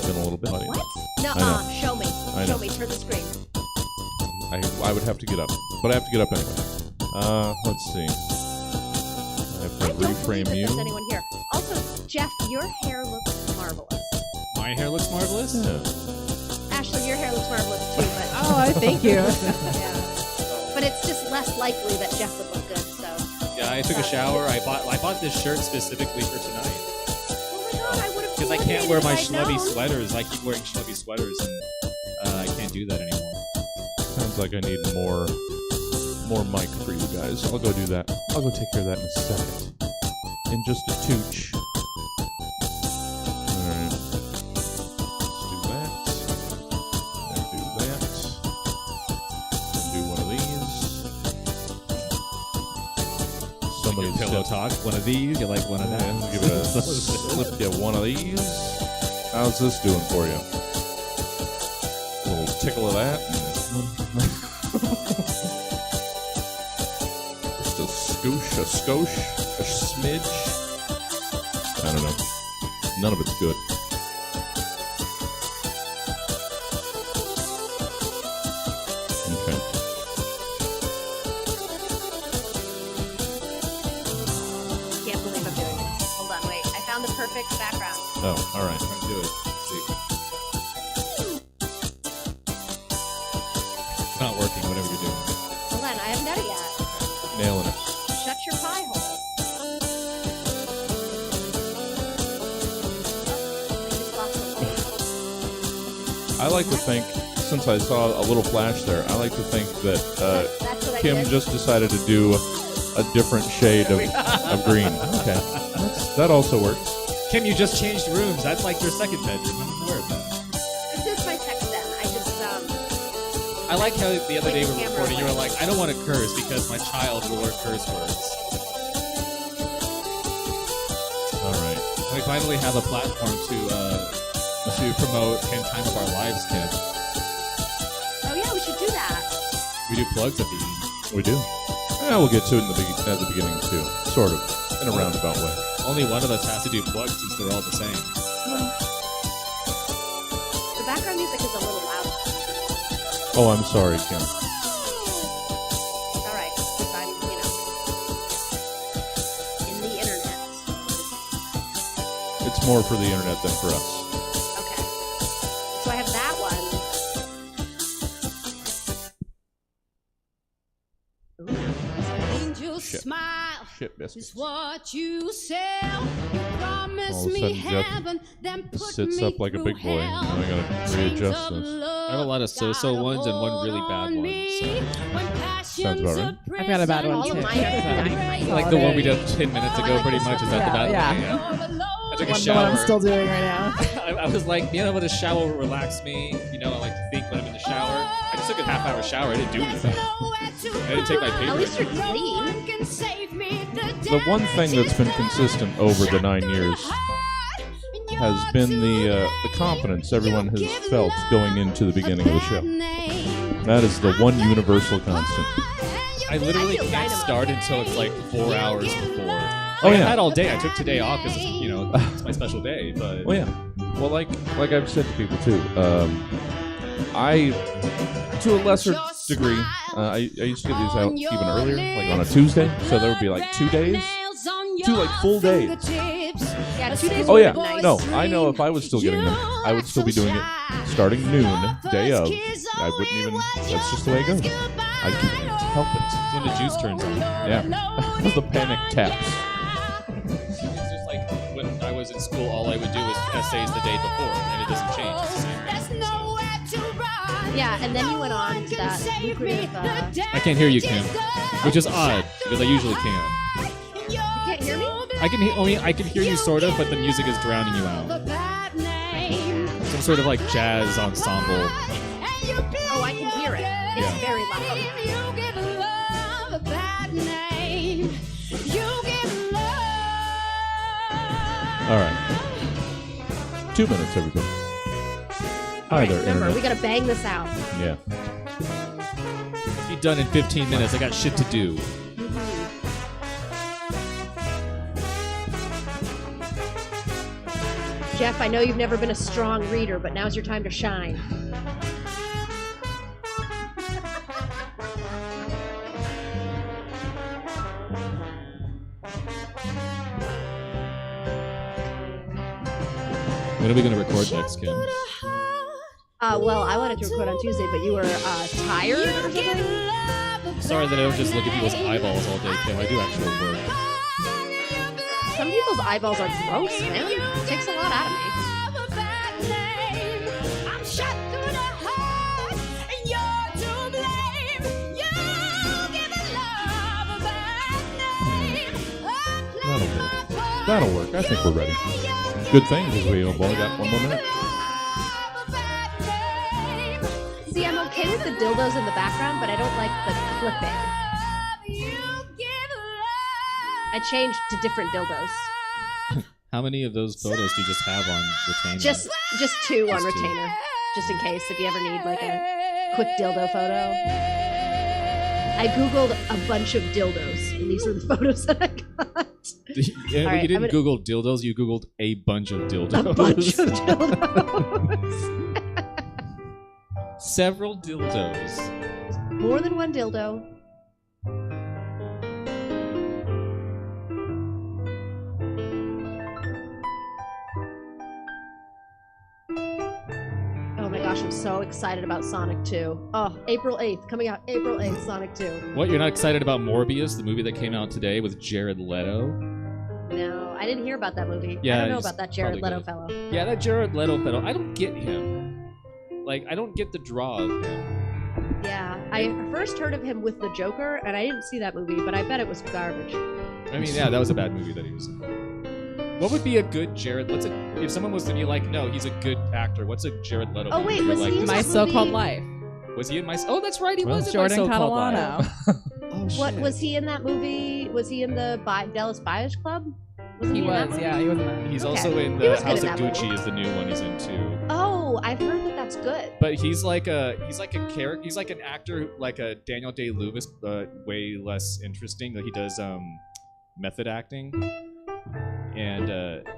been a little bit. What? Nuh-uh. Show me. Show me. Turn the screen. I would have to get up, but I have to get up anyway. Let's see. I have to reframe you. There's anyone here. Also, Jeff, your hair looks marvelous. My hair looks marvelous? Yeah. Ashley, your hair looks marvelous too, but thank you. yeah. But it's just less likely that Jeff would look good. So yeah, I took a shower. I bought this shirt specifically for tonight. Oh my god, I would have. Because I can't wear my schlubby sweaters. I keep wearing schlubby sweaters, and I can't do that anymore. Sounds like I need more mic for you guys. I'll go do that. I'll go take care of that in a second. In just a tooch. Alright. Let's do that. And do that. And do one of these. Somebody Pillow talk. One of these. You like one of that? Yeah, give it a slip. Get one of these. How's this doing for you? A little tickle of that. Just a scoosh, a skosh, a smidge. I don't know. None of it's good. Okay. Can't believe I'm doing this. Hold on, wait. I found the perfect background. Oh, all right. Let's do it. It's not working, whatever you're doing. Hold on, I haven't done it yet. Nailing it. Shut your pie hole. I like to think, since I saw a little flash there, I like to think that That's what I Kim did. just decided to do a different shade of green. Okay. That also works. Kim, you just changed rooms. That's like your second bedroom. I'm aware of that. This is my text den. I just I like how the other day we were Camera recording, you were away. like, I don't want to curse because my child will learn curse words. All right. We finally have a platform to promote in Time of Our Lives, Kim. Oh yeah, we should do that. We do plugs at the end. We do. Yeah, we'll get to it at the beginning too, sort of, in a roundabout way. Only one of us has to do plugs since they're all the same. The background music is a little loud. Oh, I'm sorry, Kim. It's all right, because I'm, in the internet. It's more for the internet than for us. Okay. So I have that one. Angel Shit. smile Shit, is biscuits. what you sell. You promise All of a me sudden, Jeff heaven, then put Sits me up like a big boy. hell. Now I gotta readjust this. I have a lot of so-so ones and one really bad one. Sounds about right. I've got a bad one All too. of mine are dynamite. Like the one we did 10 minutes ago, pretty much. Is that the bad Yeah. one? Yeah. I took a The one shower. I'm still doing right now. I was like, when a shower will relax me. I like to think when I'm in the shower. I just took a half-hour shower. I didn't do anything. I didn't take my paper. At least you're clean. The one thing that's been consistent over the 9 years has been the confidence everyone has felt going into the beginning of the show. That is the one universal constant. I literally I feel can't dynamite. start until it's like 4 hours before. Oh, I yeah. had all day. I took today off because it's my special day. But Well, yeah. Well, like I've said to people too, I, to a lesser degree, I used to get these out even earlier, like on a Tuesday. So there would be like 2 days, 2 like full days. Yeah, 2 days Oh would yeah, be nice. no, I know if I was still getting them, I would still be doing it starting noon, day of. I wouldn't even. That's just the way it goes. I can't help it. it's when the juice turns on. Yeah, the panic taps. It's just like when I was in school, all I would do was essays the day before, and it doesn't change. It's the same thing. So. Yeah, and then you went on to that lucrative. I can't hear you, Kim, which is odd because I usually can. You can't hear me? I can hear you sort of, but the music is drowning you out. Some sort of like jazz ensemble. Oh, I can hear it. It's Yeah. very loud. All right, 2 minutes, everybody. Hi there, Remember, internet. we gotta bang this out. Yeah. Be done in 15 minutes. I got shit to do. Jeff, I know you've never been a strong reader, but now's your time to shine. When are we going to record next, Kim? Well, I wanted to record on Tuesday, but you were tired or something? Sorry that I don't just look at people's eyeballs all day, Kim. I do actual work. Some people's eyeballs are gross, man. It takes a lot out of me. That'll work. I think we're ready. Good thing, because we've only got 1 more minute. See, I'm okay with the dildos in the background, but I don't like the clipping. I changed to different dildos. How many of those photos do you just have on retainer? Just 2 on Just 2. retainer, just in case if you ever need like a quick dildo photo. I googled a bunch of dildos, and these were the photos that I got. Yeah, All right, you didn't I'm Google dildos, you Googled a bunch of dildos. A bunch of dildos. Several dildos. More than one dildo. Oh my gosh, I'm so excited about Sonic 2. Oh, April 8th, coming out April 8th, Sonic 2. What, you're not excited about Morbius, the movie that came out today with Jared Leto? No, I didn't hear about that movie. Yeah, I don't know he's about that Jared probably Leto good. fellow. Yeah, that Jared Leto fellow. I don't get him. Like, I don't get the draw of him. Yeah, I first heard of him with the Joker, and I didn't see that movie, but I bet it was garbage. I mean, yeah, that was a bad movie that he was in. What would be a good Jared? If someone was to be like, no, he's a good actor. What's a Jared Leto? Oh, movie wait, you're was like, he in My that So-Called movie? Life. Was he in my? Oh, that's right, he Well, was in Jordan my So-Called Life. Catalano. Oh, shit. What was he in that movie? Was he in the Dallas Buyers Club? Wasn't He in that was, movie? yeah, he was in that. He's Okay. also in He the was good House in of that Gucci. movie. Is the new one he's in too. Oh, I've heard that that's good. But he's like a character. He's like an actor, like a Daniel Day-Lewis, but way less interesting. Like he does method acting, and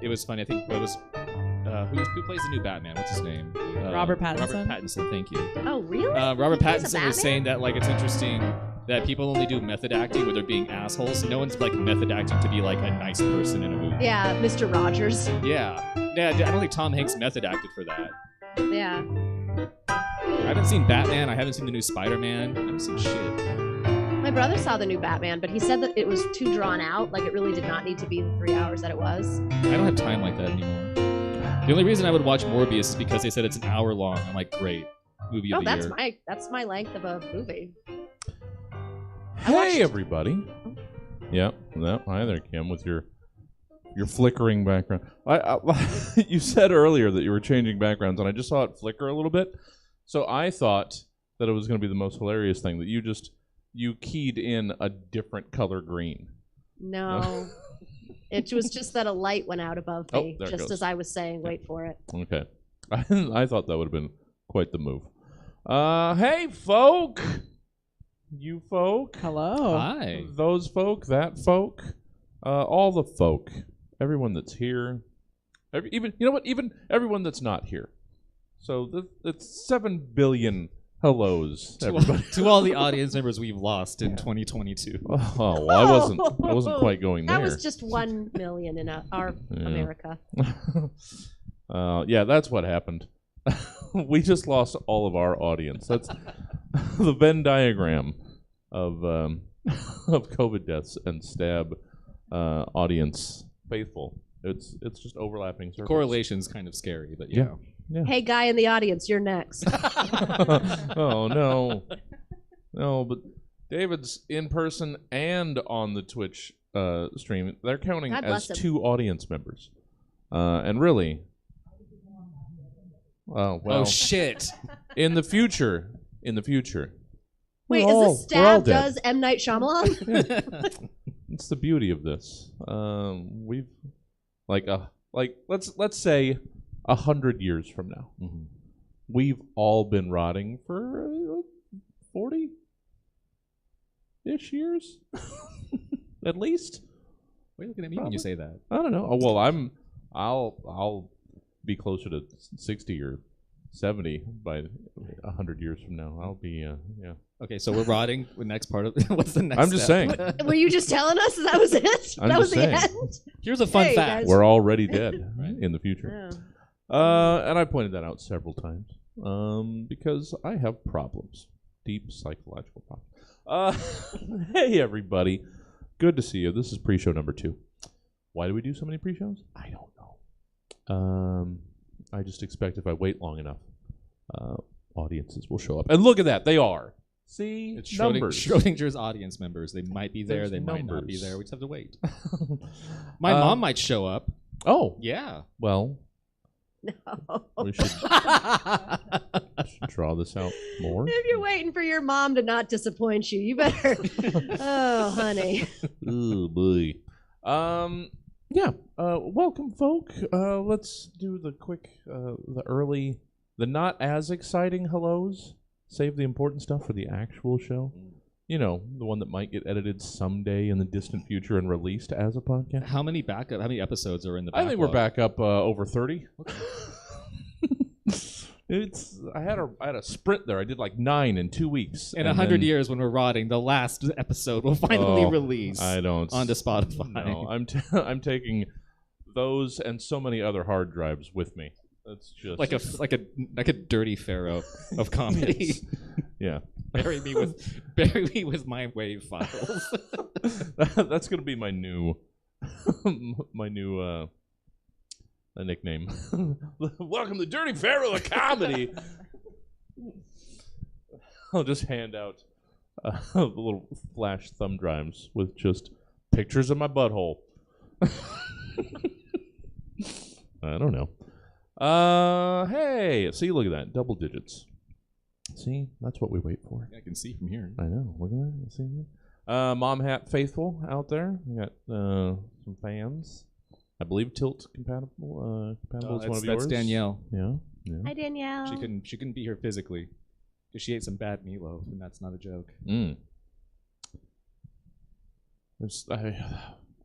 it was funny. I think it was who plays the new Batman? What's his name? Robert Pattinson? Robert Pattinson. Thank you. Oh, really? Robert He plays a Pattinson was Batman? saying that like it's interesting that people only do method acting when they're being assholes. No one's like method acting to be like a nice person in a movie. Yeah, Mr. Rogers. Yeah. I don't think Tom Hanks method acted for that. Yeah. I haven't seen Batman. I haven't seen the new Spider-Man. I haven't seen shit. My brother saw the new Batman, but he said that it was too drawn out. Like, it really did not need to be the 3 hours that it was. I don't have time like that anymore. The only reason I would watch Morbius is because they said it's an hour long. I'm like, great. Movie of Oh, the that's year. that's my length of a movie. Hey, everybody. Yeah. No, hi there, Kim, with your flickering background. You said earlier that you were changing backgrounds, and I just saw it flicker a little bit. So I thought that it was going to be the most hilarious thing that you keyed in a different color green. No. It was just that a light went out above Oh, me, there it just goes. as I was saying, wait for it. Okay. I thought that would have been quite the move. Hey, folk. You folk. Hello. Hi. Those folk, that folk, all the folk, everyone that's here, even you know what, even everyone that's not here. So it's 7 billion hellos, everybody. To all the audience members we've lost in 2022. Oh, well, I wasn't quite going there. That was just 1 million in our Yeah. America. Yeah, that's what happened. We just lost all of our audience. That's the Venn diagram of COVID deaths and stab audience faithful. It's just overlapping circles. Correlation's kind of scary, but yeah. Yeah. Hey, guy in the audience, you're next. Oh no, no! But David's in person and on the Twitch stream. They're counting God as bless him. 2 audience members, and really, oh well. Oh shit. In the future, Wait, we're all is this Stab dead. does M. Night Shyamalan? It's the beauty of this. We've let's say 100 years from now, we've all been rotting for 40-ish years, at least. Why are you looking at me when you say that? I don't know. Oh, well, I'll be closer to 60 or 70 by 100 years from now. I'll be yeah. Okay, so we're rotting. The next part of what's the next? I'm just step? saying. Were you just telling us that was it? I'm That was just the saying. end? Here's a fun Hey, fact. guys. We're already dead in the future. Yeah. And I pointed that out several times because I have problems, deep psychological problems. Hey, everybody. Good to see you. This is pre-show number 2. Why do we do so many pre-shows? I don't know. I just expect if I wait long enough, audiences will show up. And look at that. They are. See? It's numbers. Schrodinger's audience members. They might be there. There's They might not be numbers. there. We just have to wait. My mom might show up. Oh. Yeah. Well, No. we should draw this out more. If you're waiting for your mom to not disappoint you, you better. Oh, honey. Oh boy. Yeah. Welcome, folk. Let's do the quick, the not as exciting hellos. Save the important stuff for the actual show. You know, the one that might get edited someday in the distant future and released as a podcast. How many episodes are in the I backlog? think we're back up over 30. I had a sprint there. I did like 9 in 2 weeks. In and 100 then- years, when we're rotting, the last episode will finally Oh, release I don't onto Spotify. No, I'm taking those and so many other hard drives with me. That's just like a dirty pharaoh of comedy. yeah. bury me with my wave files. That's gonna be my new nickname. Welcome to Dirty Pharaoh of Comedy. I'll just hand out little flash thumb drives with just pictures of my butthole. I don't know. Hey, see, look at that, double digits. See, that's what we wait for. I can see from here. I know. Look at that. You see that? Mom Hat Faithful out there. We got some fans. I believe Tilt compatible. Compatible is one of yours. That's Danielle. Yeah. Hi, Danielle. She couldn't be here physically because she ate some bad meatloaf, and that's not a joke. Mm.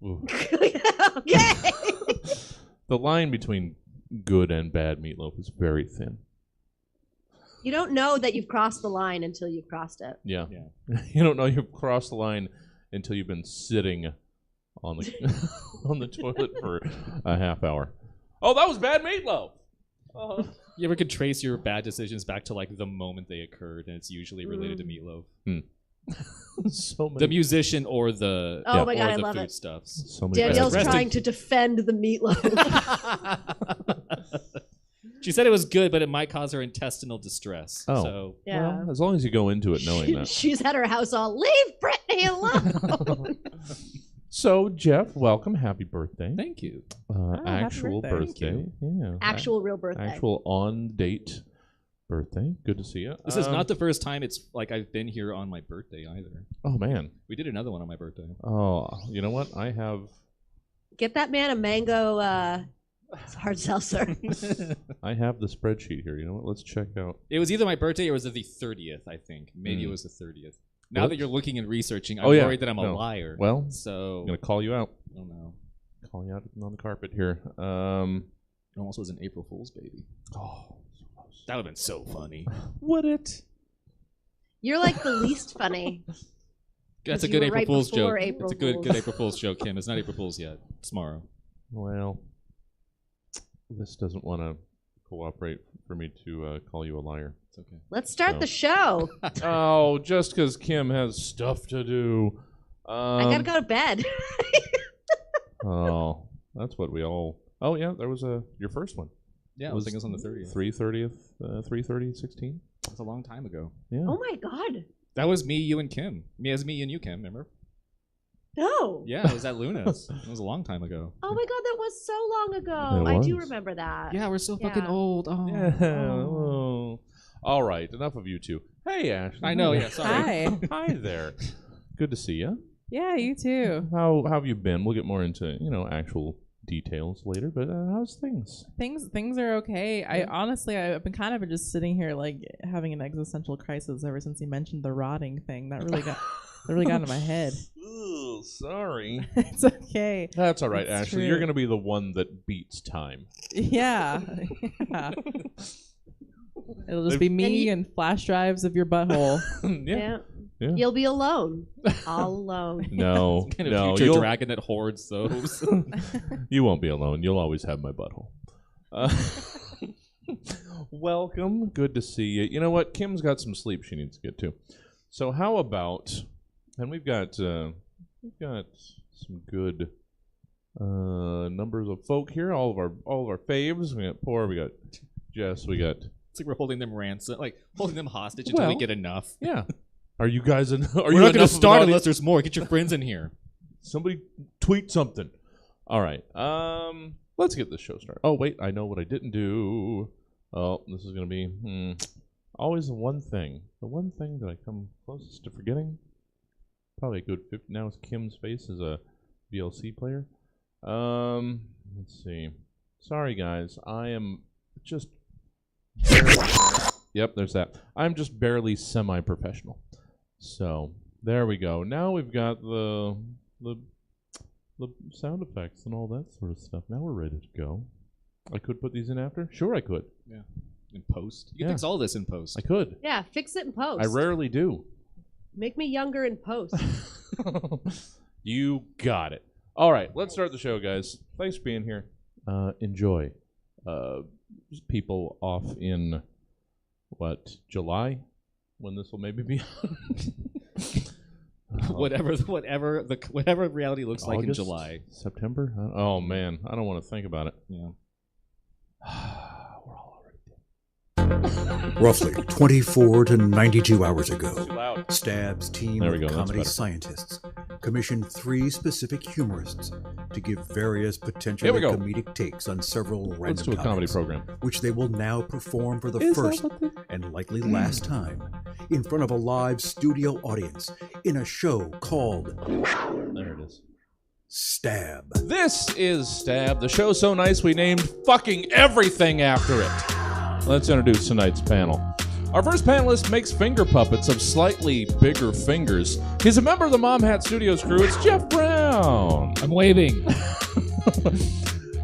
Okay. The line between good and bad meatloaf is very thin. You don't know that you've crossed the line until you've crossed it. Yeah. Yeah. You don't know you've crossed the line until you've been sitting on the on the toilet for a half hour. Oh, that was bad meatloaf. You ever could trace your bad decisions back to like the moment they occurred, and it's usually related to meatloaf. So many. The musician or the Oh my God, I the love it. foodstuffs. So many. Danielle's bad Rest in- trying to defend the meatloaf. She said it was good, but it might cause her intestinal distress. Oh. So Yeah. Well, as long as you go into it knowing that. She's had her house all, leave Brittany alone. So, Jeff, welcome. Happy birthday. thank you. happy Actual birthday. birthday. Yeah. Actual real birthday. Actual on-date birthday. Good to see you. This is not the first time it's like I've been here on my birthday either. Oh, man. We did another one on my birthday. Oh, you know what? I have... Get that man a mango hard seltzer. I have the spreadsheet here. You know what? Let's check out. It was either my birthday or it was the 30th, I think. Maybe it was the 30th. Now What? that you're looking and researching, I'm Oh, yeah. worried that I'm a No. liar. Well, So, I'm going to call you out. I don't know. Call you out on the carpet here. It almost was an April Fool's baby. Oh, That would have been so funny. would it? You're like the least funny. That's a You good were April right Fool's before joke. April It's a good Fool's. April Fool's joke, Kim. It's not April Fool's yet. It's tomorrow. Well, this doesn't want to cooperate for me to call you a liar. It's okay. Let's start So. the show. Oh, just because Kim has stuff to do. I gotta go to bed. Oh, that's what we all. Oh yeah, there was your first one. Yeah, I was thinking it was on the 30th. 3/30/16. That's a long time ago. Yeah. Oh my God. That was me, you, and Kim. Me as me and you, Kim. Remember? No. Yeah, it was at Luna's. It was a long time ago. Oh my God, that was so long ago. It I do was. remember that. Yeah, we're so fucking Yeah. old. Oh. Yeah. Oh. Oh. All right. Enough of you two. Hey, Ashley. I know. Yeah. Sorry. Hi. Hi there. Good to see you. Yeah, you too. How have you been? We'll get more into actual details later. But how's things? Things are okay. I've been kind of just sitting here like having an existential crisis ever since you mentioned the rotting thing. That really got into my head. Oh, sorry. It's okay. That's all right, It's Ashley. true. You're going to be the one that beats time. Yeah. Yeah. It'll just be And me you- and flash drives of your butthole. Yeah. Yeah. You'll be alone. All alone. No, Kind of no, future dragon that hoards those. you won't be alone. You'll always have my butthole. Welcome. Good to see you. You know what? Kim's got some sleep she needs to get to. So how about, and we've got some good numbers of folk here. All of our faves. We got Poor. We got Jess. We got. It's like we're holding them ransom, like holding them hostage Well, until we get enough. Yeah. Are you guys? Are We're you not going to enough of an start audience? unless there's more. Get your friends in here. Somebody tweet something. All right. Let's get this show started. Oh wait, I know what I didn't do. Oh, this is gonna be always the one thing. The one thing that I come closest to forgetting. Probably a good 50. Now is Kim's face as a VLC player. Let's see. Sorry guys, I am just. Yep, there's that. I'm just barely semi-professional. So there we go. Now we've got the sound effects and all that sort of stuff. Now we're ready to go. I could put these in after? Sure I could. Yeah. In post. You can Yeah. fix all this in post. I could. Yeah, fix it in post. I rarely do. Make me younger in post. You got it. All right, let's start the show, guys. Thanks for being here. Enjoy. People off in, July? When this will maybe be whatever reality looks like in August? July. September? Oh, man. I don't want to think about it. Yeah. We're all already dead. Roughly 24 to 92 hours Too ago, loud. Stab's team There we of go, that's comedy better. scientists commissioned 3 specific humorists to give various Here potentially we go. comedic takes on several random Let's do a comedy topics, program. which they will now perform for the Is that first what the- and likely last time in front of a live studio audience in a show called There it is. Stab. This is Stab, the show so nice we named fucking everything after it. Let's introduce tonight's panel. Our first panelist makes finger puppets of slightly bigger fingers. He's a member of the Mom Hat Studios crew. It's Jeff Brown. I'm waving.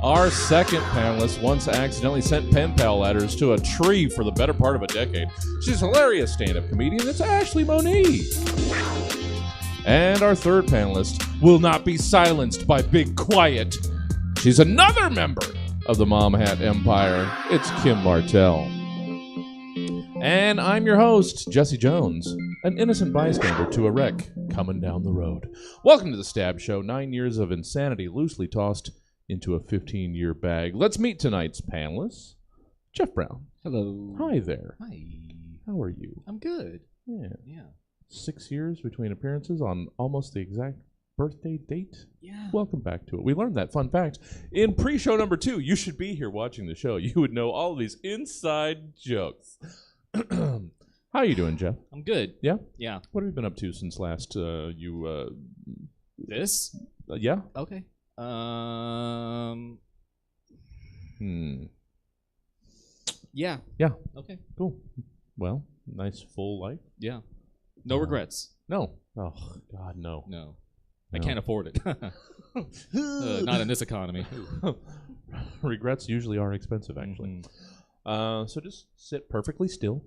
Our second panelist once accidentally sent pen pal letters to a tree for the better part of a decade. She's a hilarious stand-up comedian. It's Ashley Monique. And our third panelist will not be silenced by Big Quiet. She's another member of the Mom Hat Empire. It's Kim Martell. And I'm your host, Jesse Jones, an innocent bystander to a wreck coming down the road. Welcome to the Stab Show, 9 years of insanity loosely tossed into a 15-year bag. Let's meet tonight's panelists. Jeff Brown. Hello. Hi there. Hi. How are you? I'm good. Yeah. Yeah. 6 years between appearances on almost the exact birthday date. Yeah. Welcome back to it. We learned that fun fact in pre-show number 2. You should be here watching the show. You would know all of these inside jokes. How you doing, Jeff? I'm good. Yeah? Yeah. What have you been up to since last This? yeah? Okay. Yeah. Yeah. Okay. Cool. Well, nice full life. Yeah. No regrets. No. Oh, God, no. No. I No. can't afford it. Not in this economy. Regrets usually are expensive, actually. Mhm. So just sit perfectly still.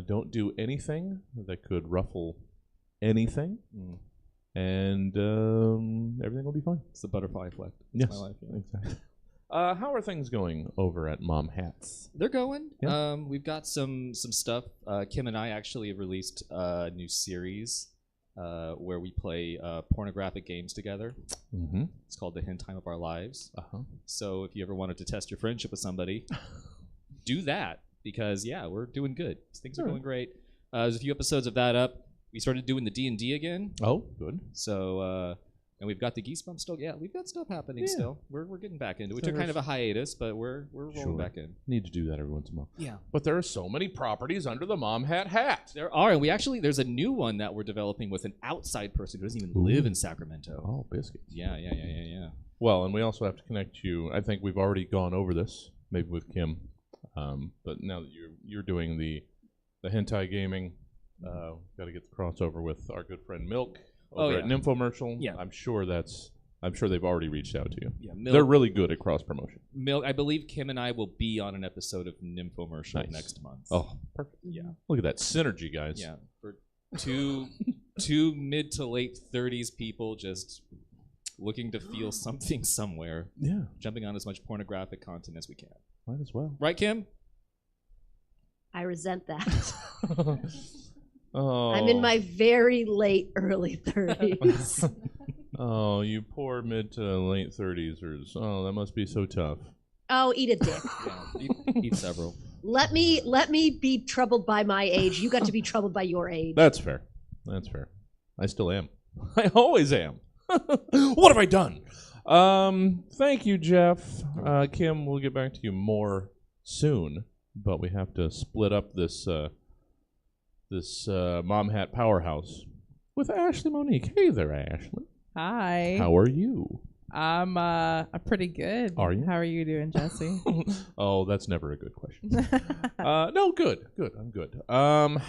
Don't do anything that could ruffle anything. Mm. And everything will be fine. It's the butterfly effect. It's Yes, my life. Yeah. exactly. How are things going over at Mom Hats? They're going. Yeah. We've got some stuff. Kim and I actually have released a new series where we play pornographic games together. Mm-hmm. It's called The Hint Time of Our Lives. Uh-huh. So if you ever wanted to test your friendship with somebody, do that because yeah, we're doing good. Things are All right. going great. There's a few episodes of that up. We started doing the D&D again. Oh, good. So and we've got the Geese Bump still. Yeah, we've got stuff happening Yeah. still. We're getting back into it. We took There's- kind of a hiatus, but we're rolling Sure. back in. Need to do that every once in a while. Yeah. But there are so many properties under the Mom hat. There are, and there's a new one that we're developing with an outside person who doesn't even Ooh. live in Sacramento. Oh, biscuits. Yeah. Well, and we also have to connect you. I think we've already gone over this, maybe with Kim. But now that you're doing the hentai gaming, got to get the crossover with our good friend Milk. over Oh, at yeah. Nymphomercial. Yeah. I'm sure they've already reached out to you. Yeah, They're really good at cross promotion. I believe Kim and I will be on an episode of Nymphomercial Nice. next month. Oh, perfect. Yeah. Look at that synergy, guys. Yeah. For two mid to late 30s people just looking to feel something somewhere, Yeah. jumping on as much pornographic content as we can. Might as well. Right, Kim? I resent that. Oh. I'm in my very late early 30s. Oh, you poor mid to late 30s. Oh, that must be so tough. Oh, eat a dick. Yeah. Eat several. Let me be troubled by my age. You got to be troubled by your age. That's fair. That's fair. I still am. I always am. What have I done? Thank you, Jeff. Kim, we'll get back to you more soon, but we have to split up this Mom Hat Powerhouse with Ashley Monique. Hey there, Ashley. Hi. How are you? I'm pretty good. Are you? How are you doing, Jesse? Oh, that's never a good question. No, good. I'm good. What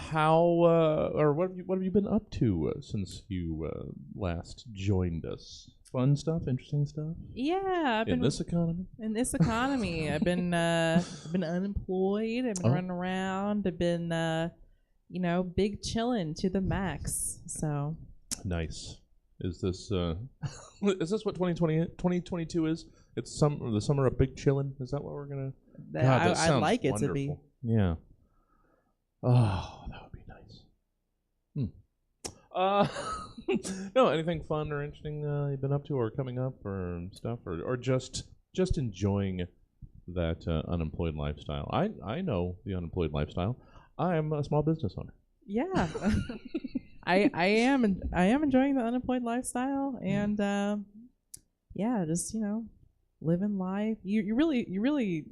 have you been up to since you last joined us? Fun stuff, interesting stuff. Yeah, I've In been this economy. I've been unemployed. I've been running around. I've been big chillin' to the max. So Nice. Is this what 2022 is? It's the summer of big chillin'. Is that what we're gonna? God, that I sounds like it to be. wonderful. Yeah. Oh, that would be nice. No, anything fun or interesting you've been up to, or coming up, or stuff, or just enjoying that unemployed lifestyle? I know the unemployed lifestyle. I am a small business owner. Yeah. I am enjoying the unemployed lifestyle, and just living life. You really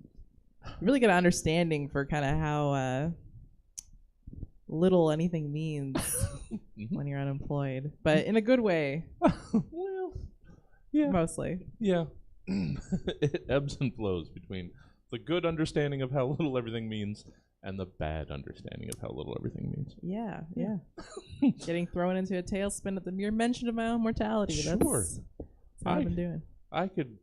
get an understanding for kind of how little anything means when you're unemployed, but in a good way. Well, yeah, mostly. Yeah, it ebbs and flows between the good understanding of how little everything means and the bad understanding of how little everything means. Yeah. Getting thrown into a tailspin at the mere mention of my own mortality. Sure. That's what I've been doing. I could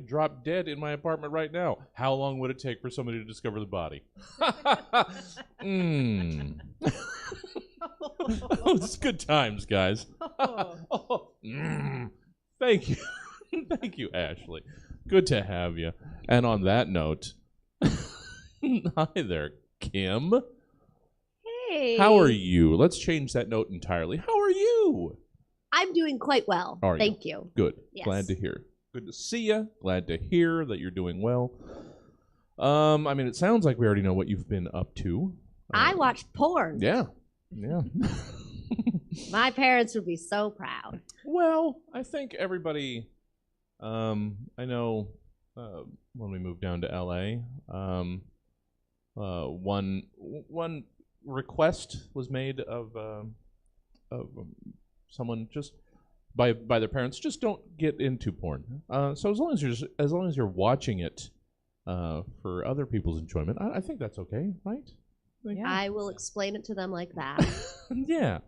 drop dead in my apartment right now. How long would it take for somebody to discover the body? Oh, it's good times, guys. Thank you. Thank you, Ashley. Good to have you. And on that note, hi there, Kim. Hey. How are you? Let's change that note entirely. How are you? I'm doing quite well. Are you? Thank you. Good. Yes. Glad to hear. Good to see you. Glad to hear that you're doing well. It sounds like we already know what you've been up to. I watched porn. Yeah. My parents would be so proud. Well, I think everybody. I know when we moved down to LA, one request was made of someone just by their parents. Just don't get into porn. So as long as you're watching it for other people's enjoyment, I think that's okay, right? Yeah. I will explain it to them like that. Yeah,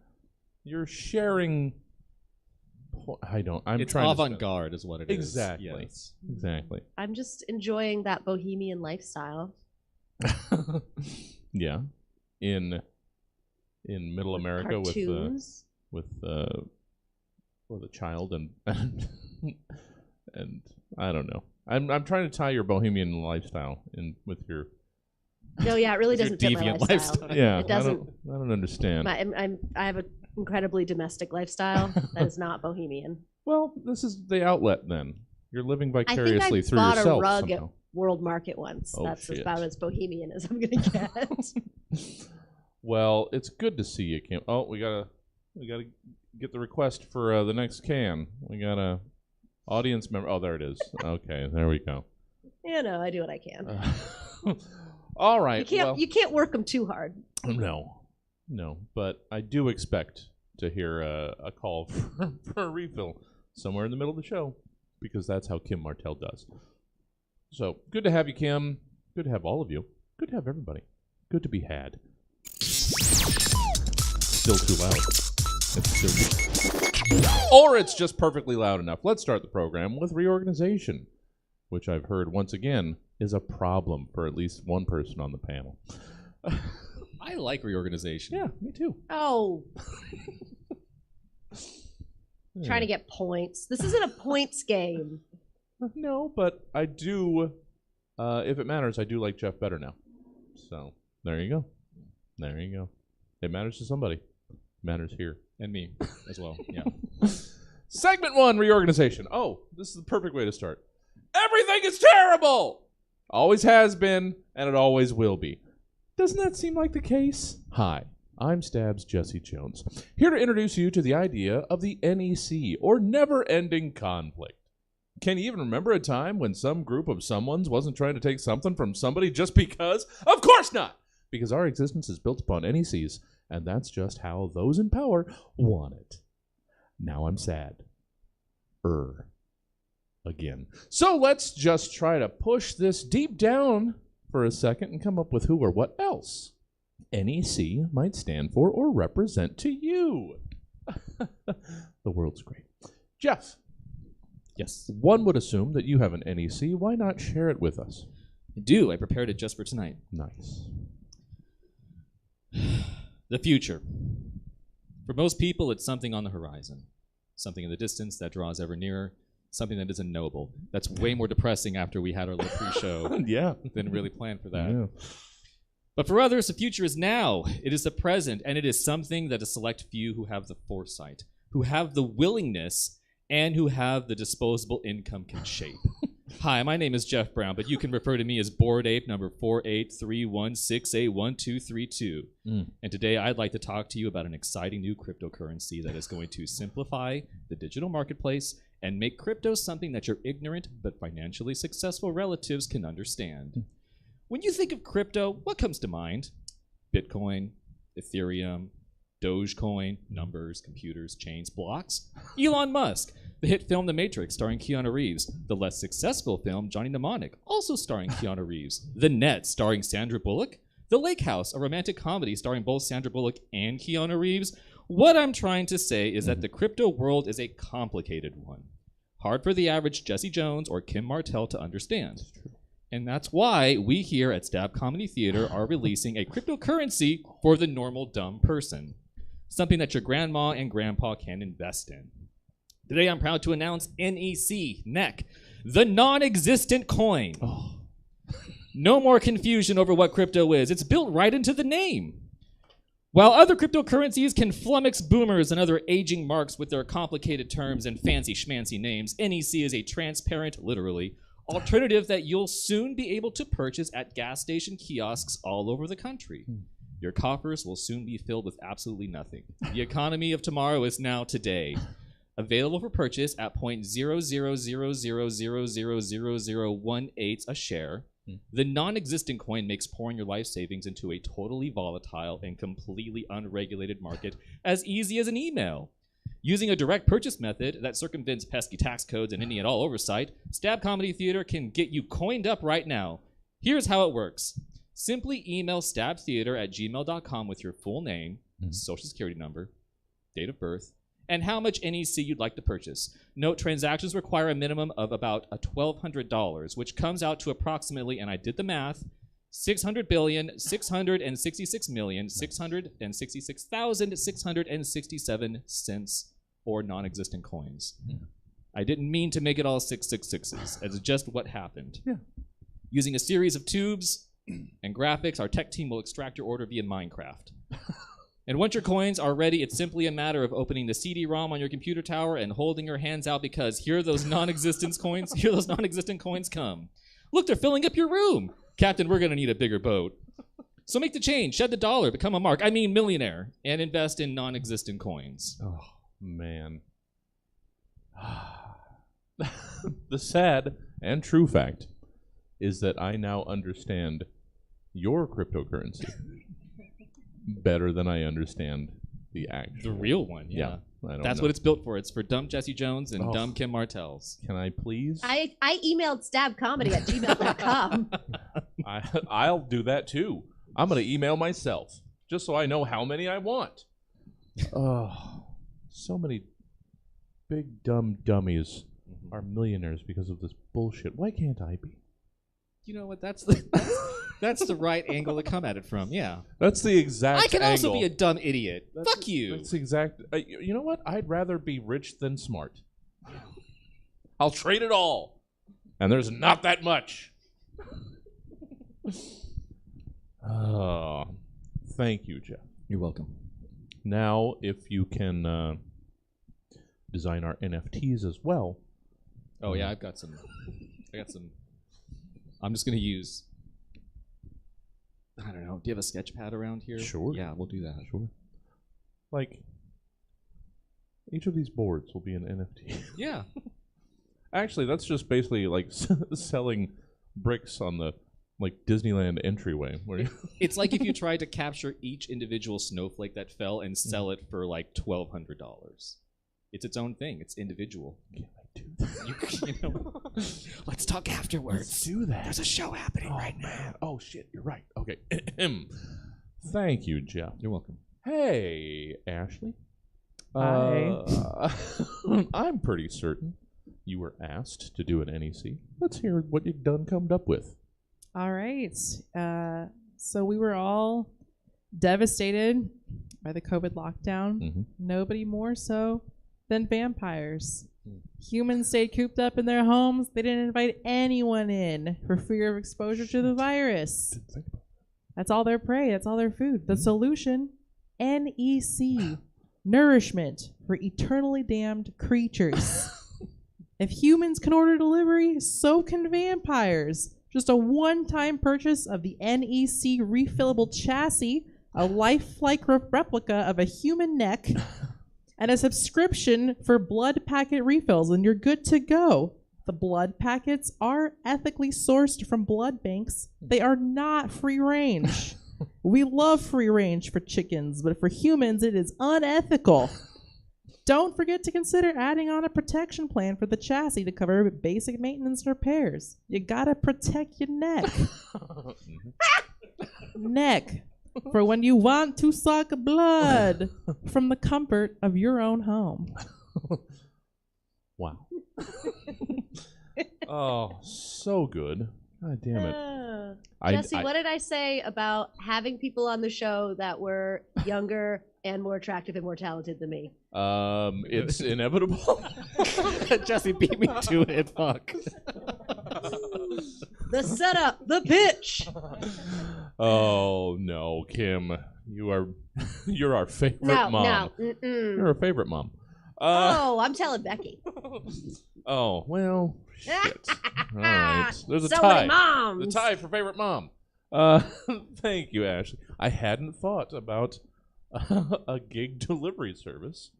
you're sharing. I'm It's trying avant-garde is what it is. Exactly. Yes. Exactly. I'm just enjoying that bohemian lifestyle. Yeah, in Middle America Cartoons. with a child and I don't know. I'm trying to tie your bohemian lifestyle in with your. No, yeah, it really Your doesn't fit my deviant lifestyle. lifestyle. Yeah, It doesn't. I don't understand. I have an incredibly domestic lifestyle that is not bohemian. Well, this is the outlet then. You're living I think vicariously I through bought yourself a rug somehow. at World Market once. Oh, That's shit. about as bohemian as I'm gonna get. Well, it's good to see you, Kim. Oh, we gotta get the request for the next can. We got a audience member. Oh, there it is. Okay, there we go. I do what I can. All right. You can't work them too hard. No, but I do expect to hear a call for a refill somewhere in the middle of the show because that's how Kim Martell does. So good to have you, Kim. Good to have all of you. Good to have everybody. Good to be had. Still too loud. It's still or it's just perfectly loud enough. Let's start the program with reorganization, which I've heard once again is a problem for at least one person on the panel. I like reorganization. Yeah, me too. Oh, trying to get points. This isn't a points game. No, but I do, if it matters, I do like Jeff better now. So, there you go. There you go. It matters to somebody. It matters here. And me as well. Yeah. Segment 1, reorganization. Oh, this is the perfect way to start. Everything is terrible! Always has been, and it always will be. Doesn't that seem like the case? Hi, I'm Stabs Jesse Jones, here to introduce you to the idea of the NEC, or never-ending conflict. Can you even remember a time when some group of someones wasn't trying to take something from somebody just because? Of course not! Because our existence is built upon NECs, and that's just how those in power want it. Now I'm sad. Again. So let's just try to push this deep down for a second and come up with who or what else NEC might stand for or represent to you. The world's great. Jeff. Yes. One would assume that you have an NEC. Why not share it with us? I do. I prepared it just for tonight. Nice. The future. For most people, it's something on the horizon. Something in the distance that draws ever nearer. Something that is unknowable. That's way more depressing after we had our little pre-show Yeah. than really planned for that. Yeah. But for others, the future is now. It is the present, and it is something that a select few who have the foresight, who have the willingness, and who have the disposable income can shape. Hi, my name is Jeff Brown, but you can refer to me as Bored Ape number 4831681232. And today I'd like to talk to you about an exciting new cryptocurrency that is going to simplify the digital marketplace and make crypto something that your ignorant but financially successful relatives can understand. When you think of crypto, what comes to mind? Bitcoin, Ethereum, Dogecoin, numbers, computers, chains, blocks. Elon Musk, the hit film The Matrix starring Keanu Reeves, the less successful film Johnny Mnemonic, also starring Keanu Reeves, The Net starring Sandra Bullock, The Lake House, a romantic comedy starring both Sandra Bullock and Keanu Reeves. What I'm trying to say is that the crypto world is a complicated one. Hard for the average Jesse Jones or Kim Martell to understand. And that's why we here at Stab Comedy Theater are releasing a cryptocurrency for the normal dumb person. Something that your grandma and grandpa can invest in. Today I'm proud to announce NEC, the non-existent coin. No more confusion over what crypto is. It's built right into the name. While other cryptocurrencies can flummox boomers and other aging marks with their complicated terms and fancy schmancy names, NEC is a transparent, literally, alternative that you'll soon be able to purchase at gas station kiosks all over the country. Your coffers will soon be filled with absolutely nothing. The economy of tomorrow is now today. Available for purchase at 0.00000000018 a share. The non-existent coin makes pouring your life savings into a totally volatile and completely unregulated market as easy as an email. Using a direct purchase method that circumvents pesky tax codes and any and all oversight, Stab Comedy Theater can get you coined up right now. Here's how it works. Simply email stabtheater@gmail.com with your full name, social security number, date of birth, and how much NEC you'd like to purchase. Note, transactions require a minimum of about $1,200, which comes out to approximately, and I did the math, $600,666,666,667 or non-existent coins. I didn't mean to make it all 666s. It's just what happened. Yeah. Using a series of tubes and graphics, our tech team will extract your order via Minecraft. And once your coins are ready, it's simply a matter of opening the CD-ROM on your computer tower and holding your hands out because here those non-existent coins, here those non-existent coins come. Look, they're filling up your room. Captain, we're gonna need a bigger boat. So make the change, shed the dollar, become a millionaire, and invest in non-existent coins. Oh, man. The sad and true fact is that I now understand your cryptocurrency better than I understand the actual. The real one, yeah. That's what it's built for. It's for dumb Jesse Jones and dumb Kim Martells. Can I please? I emailed stabcomedy@gmail.com. I'll do that too. I'm going to email myself just so I know how many I want. Oh, so many big dumb dummies are millionaires because of this bullshit. Why can't I be? You know what? That's the right angle to come at it from. Yeah. That's the exact I can also angle. be a dumb idiot. That's Fuck you. That's exact. You know what? I'd rather be rich than smart. I'll trade it all. And there's not that much. Oh, thank you, Jeff. You're welcome. Now, if you can design our NFTs as well. Oh yeah, I got some. I'm just gonna use. I don't know. Do you have a sketch pad around here? Sure. Yeah, we'll do that. Sure. Like, each of these boards will be an NFT. Yeah. Actually, that's just basically like selling bricks on the Disneyland entryway. Where It's like if you tried to capture each individual snowflake that fell and sell it for like $1,200. It's its own thing. It's individual. Can't I do that? You know. Let's talk afterwards. Let's do that. There's a show happening right now. Man. Oh shit, you're right. Okay. Thank you, Jeff. You're welcome. Hey, Ashley. Hi. I'm pretty certain you were asked to do an NEC. Let's hear what you've come up with. All right. So we were all devastated by the COVID lockdown. Mm-hmm. Nobody more so than vampires. Humans stayed cooped up in their homes. They didn't invite anyone in for fear of exposure to the virus. Didn't think about That's all their prey. That's all their food. The solution, NEC, nourishment for eternally damned creatures. If humans can order delivery, so can vampires. Just a one-time purchase of the NEC refillable chassis, a lifelike replica of a human neck, and a subscription for blood packet refills, and you're good to go. The blood packets are ethically sourced from blood banks. They are not free range. We love free range for chickens, but for humans, it is unethical. Don't forget to consider adding on a protection plan for the chassis to cover basic maintenance repairs. You gotta protect your neck. Neck. For when you want to suck blood from the comfort of your own home. Wow. Oh, so good. God damn it. Jesse, what did I say about having people on the show that were younger and more attractive and more talented than me? It's inevitable. Jesse beat me to it. Fuck. The setup, the pitch. Oh no, Kim, you're our favorite No, mom. no. You're our favorite mom. Oh, I'm telling Becky. Oh well, shit. All right, there's a So tie. many moms. The tie for favorite mom. Thank you, Ashley. I hadn't thought about a gig delivery service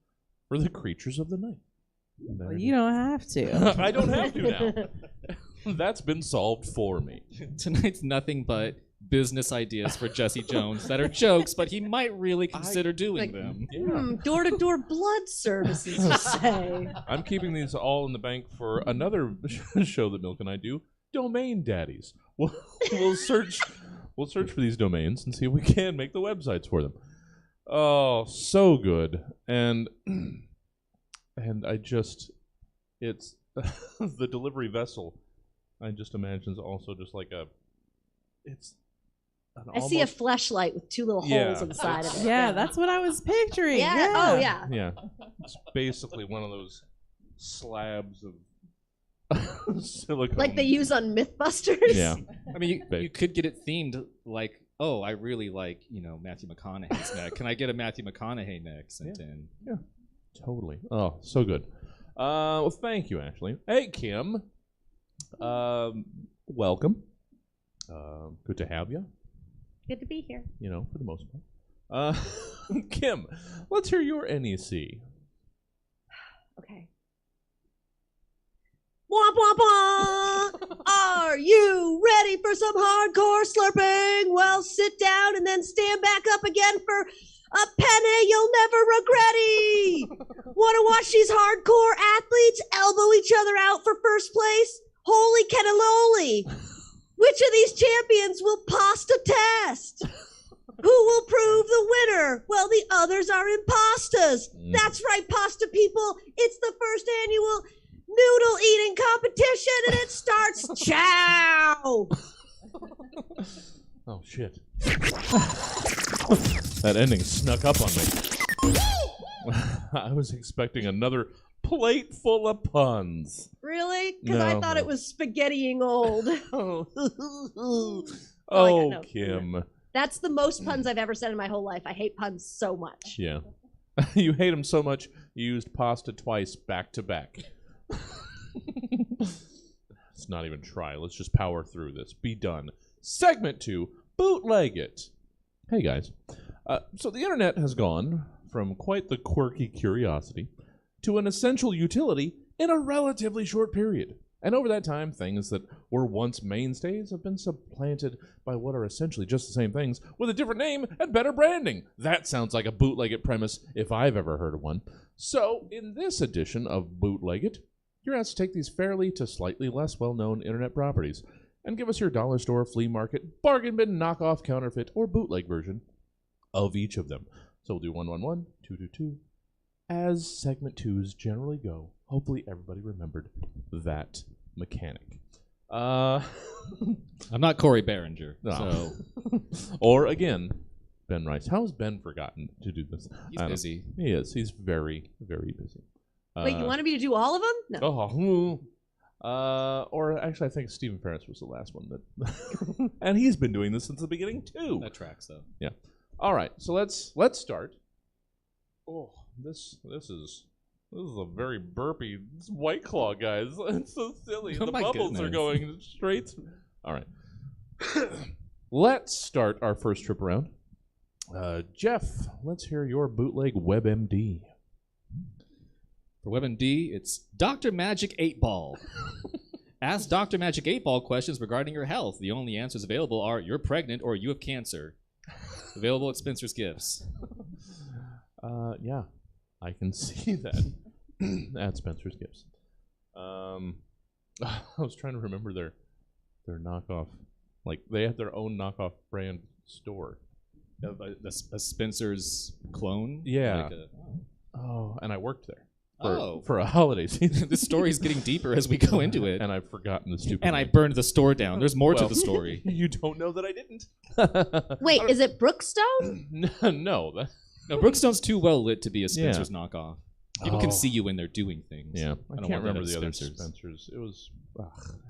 for the creatures of the night. Well, you don't have to. I don't have to now. That's been solved for me. Tonight's nothing but business ideas for Jesse Jones that are jokes, but he might really consider doing them. Yeah. Door-to-door blood services, you say. I'm keeping these all in the bank for another show that Milk and I do, Domain Daddies. We'll search for these domains and see if we can make the websites for them. Oh, so good. And I just, it's the delivery vessel. I just imagine is also just like I see a fleshlight with two little holes inside of it. Yeah, that's what I was picturing. Yeah. Oh, yeah. Yeah, it's basically one of those slabs of silicone. Like they use on Mythbusters. Yeah. I mean, you could get it themed like, oh, I really like, Matthew McConaughey's neck. Can I get a Matthew McConaughey neck sent in? Yeah, totally. Oh, so good. Well, thank you, Ashley. Hey, Kim. Welcome. Good to have you. Good to be here. For the most part. Kim, let's hear your NEC. Okay. Womp womp womp! Are you ready for some hardcore slurping? Well, sit down and then stand back up again for a penny you'll never regret-y! Want to watch these hardcore athletes elbow each other out for first place? Holy cannelloli! Which of these champions will pass the test? Who will prove the winner? Well, the others are imposters. That's right, pasta people. It's the first annual noodle eating competition, and it starts chow. Oh, shit. That ending snuck up on me. I was expecting another plate full of puns. Really? Because I thought it was spaghettiing old. Oh, no. Kim. That's the most puns I've ever said in my whole life. I hate puns so much. Yeah. You hate them so much, you used pasta twice back to back. Let's not even try. Let's just power through this. Be done. Segment 2, Bootleg It. Hey, guys. So the internet has gone from quite the quirky curiosity to an essential utility in a relatively short period. And over that time, things that were once mainstays have been supplanted by what are essentially just the same things with a different name and better branding. That sounds like a Bootleg It premise if I've ever heard of one. So, in this edition of Bootleg It, you're asked to take these fairly to slightly less well-known internet properties and give us your dollar store, flea market, bargain bin, knockoff, counterfeit, or bootleg version of each of them. So we'll do 111, 222, as segment 2s generally go. Hopefully everybody remembered that mechanic. I'm not Corey Behringer. No. So Or, again, Ben Rice. How has Ben forgotten to do this? he's busy. He is. He's very, very busy. Wait, you wanted me to do all of them? No. Or actually, I think Stephen Ferris was the last one that, and he's been doing this since the beginning too. That tracks though. Yeah. All right. So let's start. Oh, this is a very burpy White Claw, guys. It's so silly. Oh The my bubbles are goodness. going straight. All right. Let's start our first trip around. Jeff, let's hear your bootleg WebMD. For WebMD, it's Dr. Magic 8-Ball. Ask Dr. Magic 8-Ball questions regarding your health. The only answers available are you're pregnant or you have cancer. Available at Spencer's Gifts. Yeah, I can see that at Spencer's Gifts. I was trying to remember their knockoff. Like, they have their own knockoff brand store. A Spencer's clone? Yeah. Like Oh, and I worked there. Oh. For a holiday season. This story's getting deeper as we go into it. And I've forgotten the stupid And I name. burned the store down. There's more to Well, the story. You don't know that I didn't. Wait, is it Brookstone? No. No, Brookstone's too well lit to be a Spencer's knockoff. People can Oh. see you when they're doing things. Yeah, I I don't can't want that remember at the other Spencer's. Spencers. It was.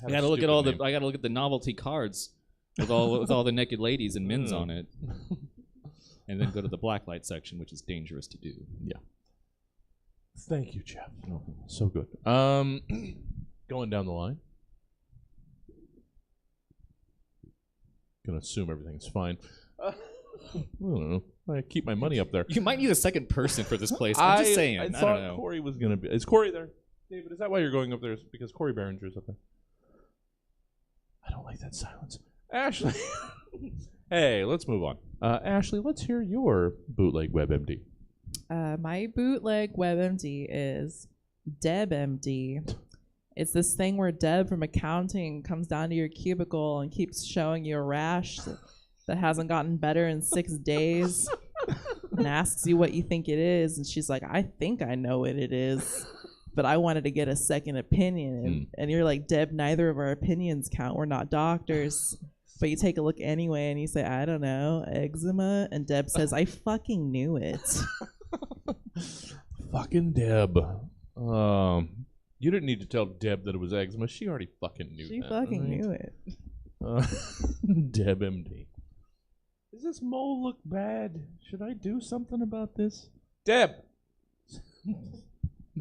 I gotta look at all the. I gotta look at the novelty cards with all the naked ladies and men's on it, and then go to the blacklight section, which is dangerous to do. Yeah. Thank you, Jeff. So good. Going down the line. Gonna assume everything's fine. I don't know. I keep my money up there. You might need a second person for this place. I'm just saying. I I thought don't know. Corey was gonna be. Is Corey there, David? Is that why you're going up there? Is because Corey Behringer's up there? I don't like that silence. Ashley. Hey, let's move on. Ashley, let's hear your bootleg WebMD. My bootleg WebMD is DebMD. It's this thing where Deb from accounting comes down to your cubicle and keeps showing you a rash that hasn't gotten better in 6 days and asks you what you think it is. And she's like, I think I know what it is, but I wanted to get a second opinion. And you're like, Deb, neither of our opinions count. We're not doctors. But you take a look anyway and you say, I don't know, eczema. And Deb says, I fucking knew it. Fucking Deb. You didn't need to tell Deb that it was eczema. She already fucking knew She that. fucking right? knew it. Deb MD. Does this mole look bad? Should I do something about this? Deb!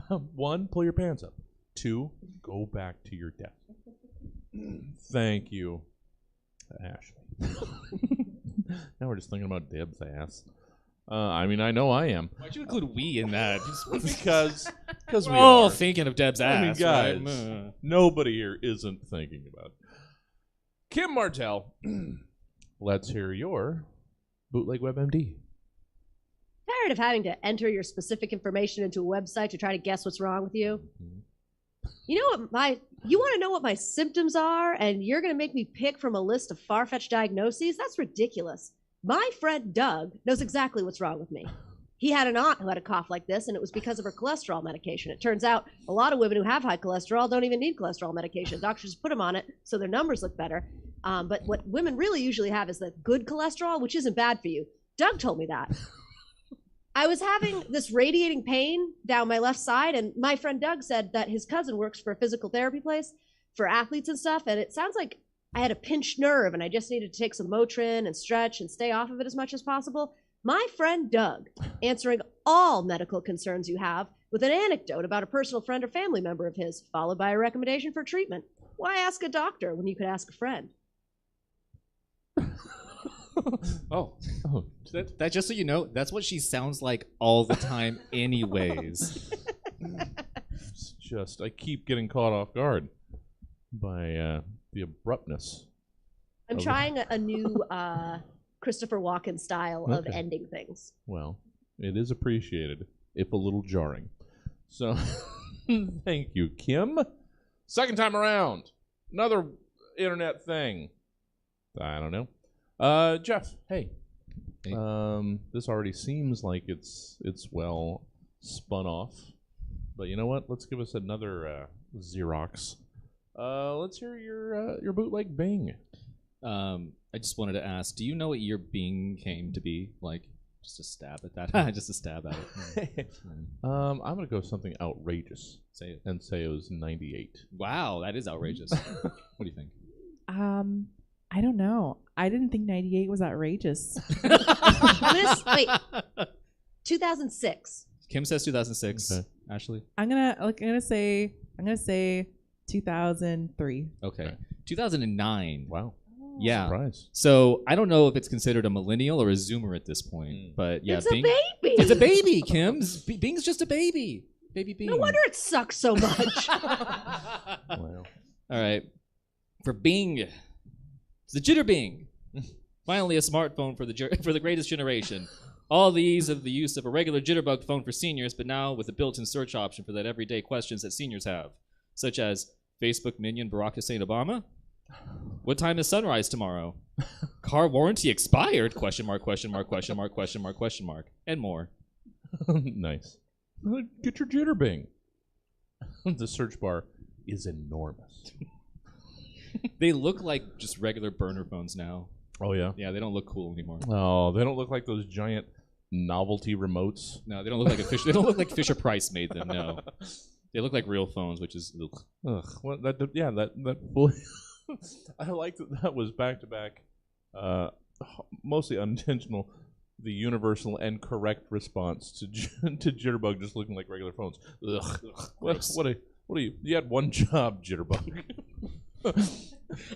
1, pull your pants up. 2, go back to your desk. Thank you, Ashley. Now we're just thinking about Deb's ass. I mean, I know I am. Why'd you include we in that? because we We're all are. thinking of Deb's I mean, ass. guys, right? nobody here isn't thinking about it. Kim Martell, let's hear your bootleg WebMD. Tired of having to enter your specific information into a website to try to guess what's wrong with you? You know what you want to know what my symptoms are, and you're going to make me pick from a list of far-fetched diagnoses? That's ridiculous. My friend Doug knows exactly what's wrong with me. he had an aunt who had a cough like this, and it was because of her cholesterol medication. It turns out a lot of women who have high cholesterol don't even need cholesterol medication. Doctors just put them on it so their numbers look better. But what women really usually have is the good cholesterol, which isn't bad for you. Doug told me that. I was having this radiating pain down my left side, and my friend Doug said that his cousin works for a physical therapy place for athletes and stuff, and it sounds like I had a pinched nerve and I just needed to take some Motrin and stretch and stay off of it as much as possible. My friend Doug, answering all medical concerns you have with an anecdote about a personal friend or family member of his, followed by a recommendation for treatment. Why ask a doctor when you could ask a friend? Oh, that just so you know, that's what she sounds like all the time anyways. It's just, I keep getting caught off guard by the abruptness. I'm trying a new Christopher Walken style of ending things. Well, it is appreciated, if a little jarring. So, thank you, Kim. Second time around, another internet thing. I don't know. Jeff, hey. This already seems like it's well spun off, but you know what? Let's give us another Xerox. Let's hear your bootleg Bing. I just wanted to ask, do you know what your Bing came to be? Like, just a stab at that. Just a stab at it. I'm gonna go something outrageous. Say it. And say it was 98. Wow, that is outrageous. What do you think? I don't know. I didn't think 98 was outrageous. Wait, 2006. Kim says 2006. Okay. Ashley? I'm gonna say 2003. Okay. 2009. Wow. Yeah. Surprise. So I don't know if it's considered a millennial or a Zoomer at this point, but yeah, It's a baby. It's a baby, Kim. Bing's just a baby. Baby Bing. No wonder it sucks so much. Wow. All right. For Bing, it's the Jitter Bing. Finally, a smartphone for the greatest generation. All the ease of the use of a regular jitterbug phone for seniors, but now with a built-in search option for that everyday questions that seniors have, such as Facebook minion Barack Hussein Obama. What time is sunrise tomorrow? Car warranty expired? Question mark, question mark, question mark, question mark, question mark, and more. Nice. Get your Jitterbing. The search bar is enormous. They look like just regular burner phones now. Oh, yeah? Yeah, they don't look cool anymore. Oh, they don't look like those giant novelty remotes. No, they don't look like they don't look like Fisher Price made them. No, they look like real phones, which is Ugh. What, that fully I like that was back to back, mostly unintentional. The universal and correct response to Jitterbug just looking like regular phones. Ugh. What are you? You had one job, Jitterbug.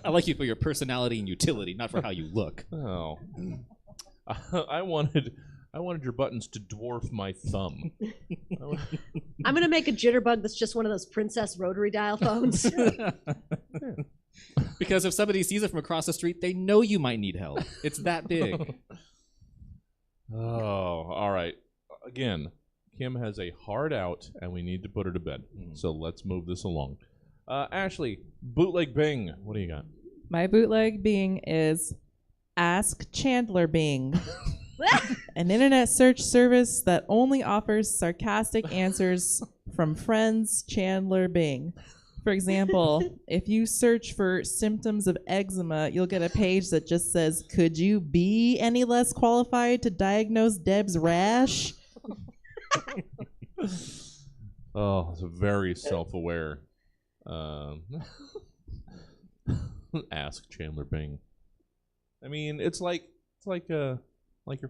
I like you for your personality and utility, not for how you look. Oh, I wanted your buttons to dwarf my thumb. I'm going to make a Jitterbug that's just one of those princess rotary dial phones. Because if somebody sees it from across the street, they know you might need help. It's that big. Oh, all right. Again, Kim has a hard out, and we need to put her to bed. So let's move this along. Ashley, bootleg Bing, what do you got? My bootleg Bing is Ask Chandler Bing, an internet search service that only offers sarcastic answers from friends Chandler Bing. For example, if you search for symptoms of eczema, you'll get a page that just says, "Could you be any less qualified to diagnose Deb's rash?" Oh, it's very self-aware. Ask Chandler Bing. I mean, it's like your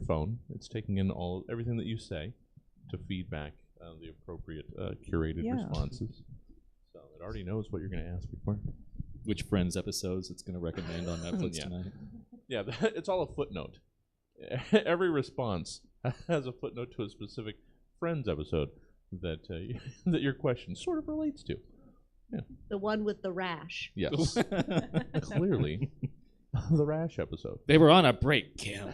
phone. It's taking in everything that you say to feed back the appropriate curated responses. So it already knows what you're going to ask before. Which Friends episodes it's going to recommend on Netflix tonight. Yeah, it's all a footnote. Every response has a footnote to a specific Friends episode that that your question sort of relates to. Yeah. The one with the rash. Yes. Clearly, the rash episode. They were on a break, Kim.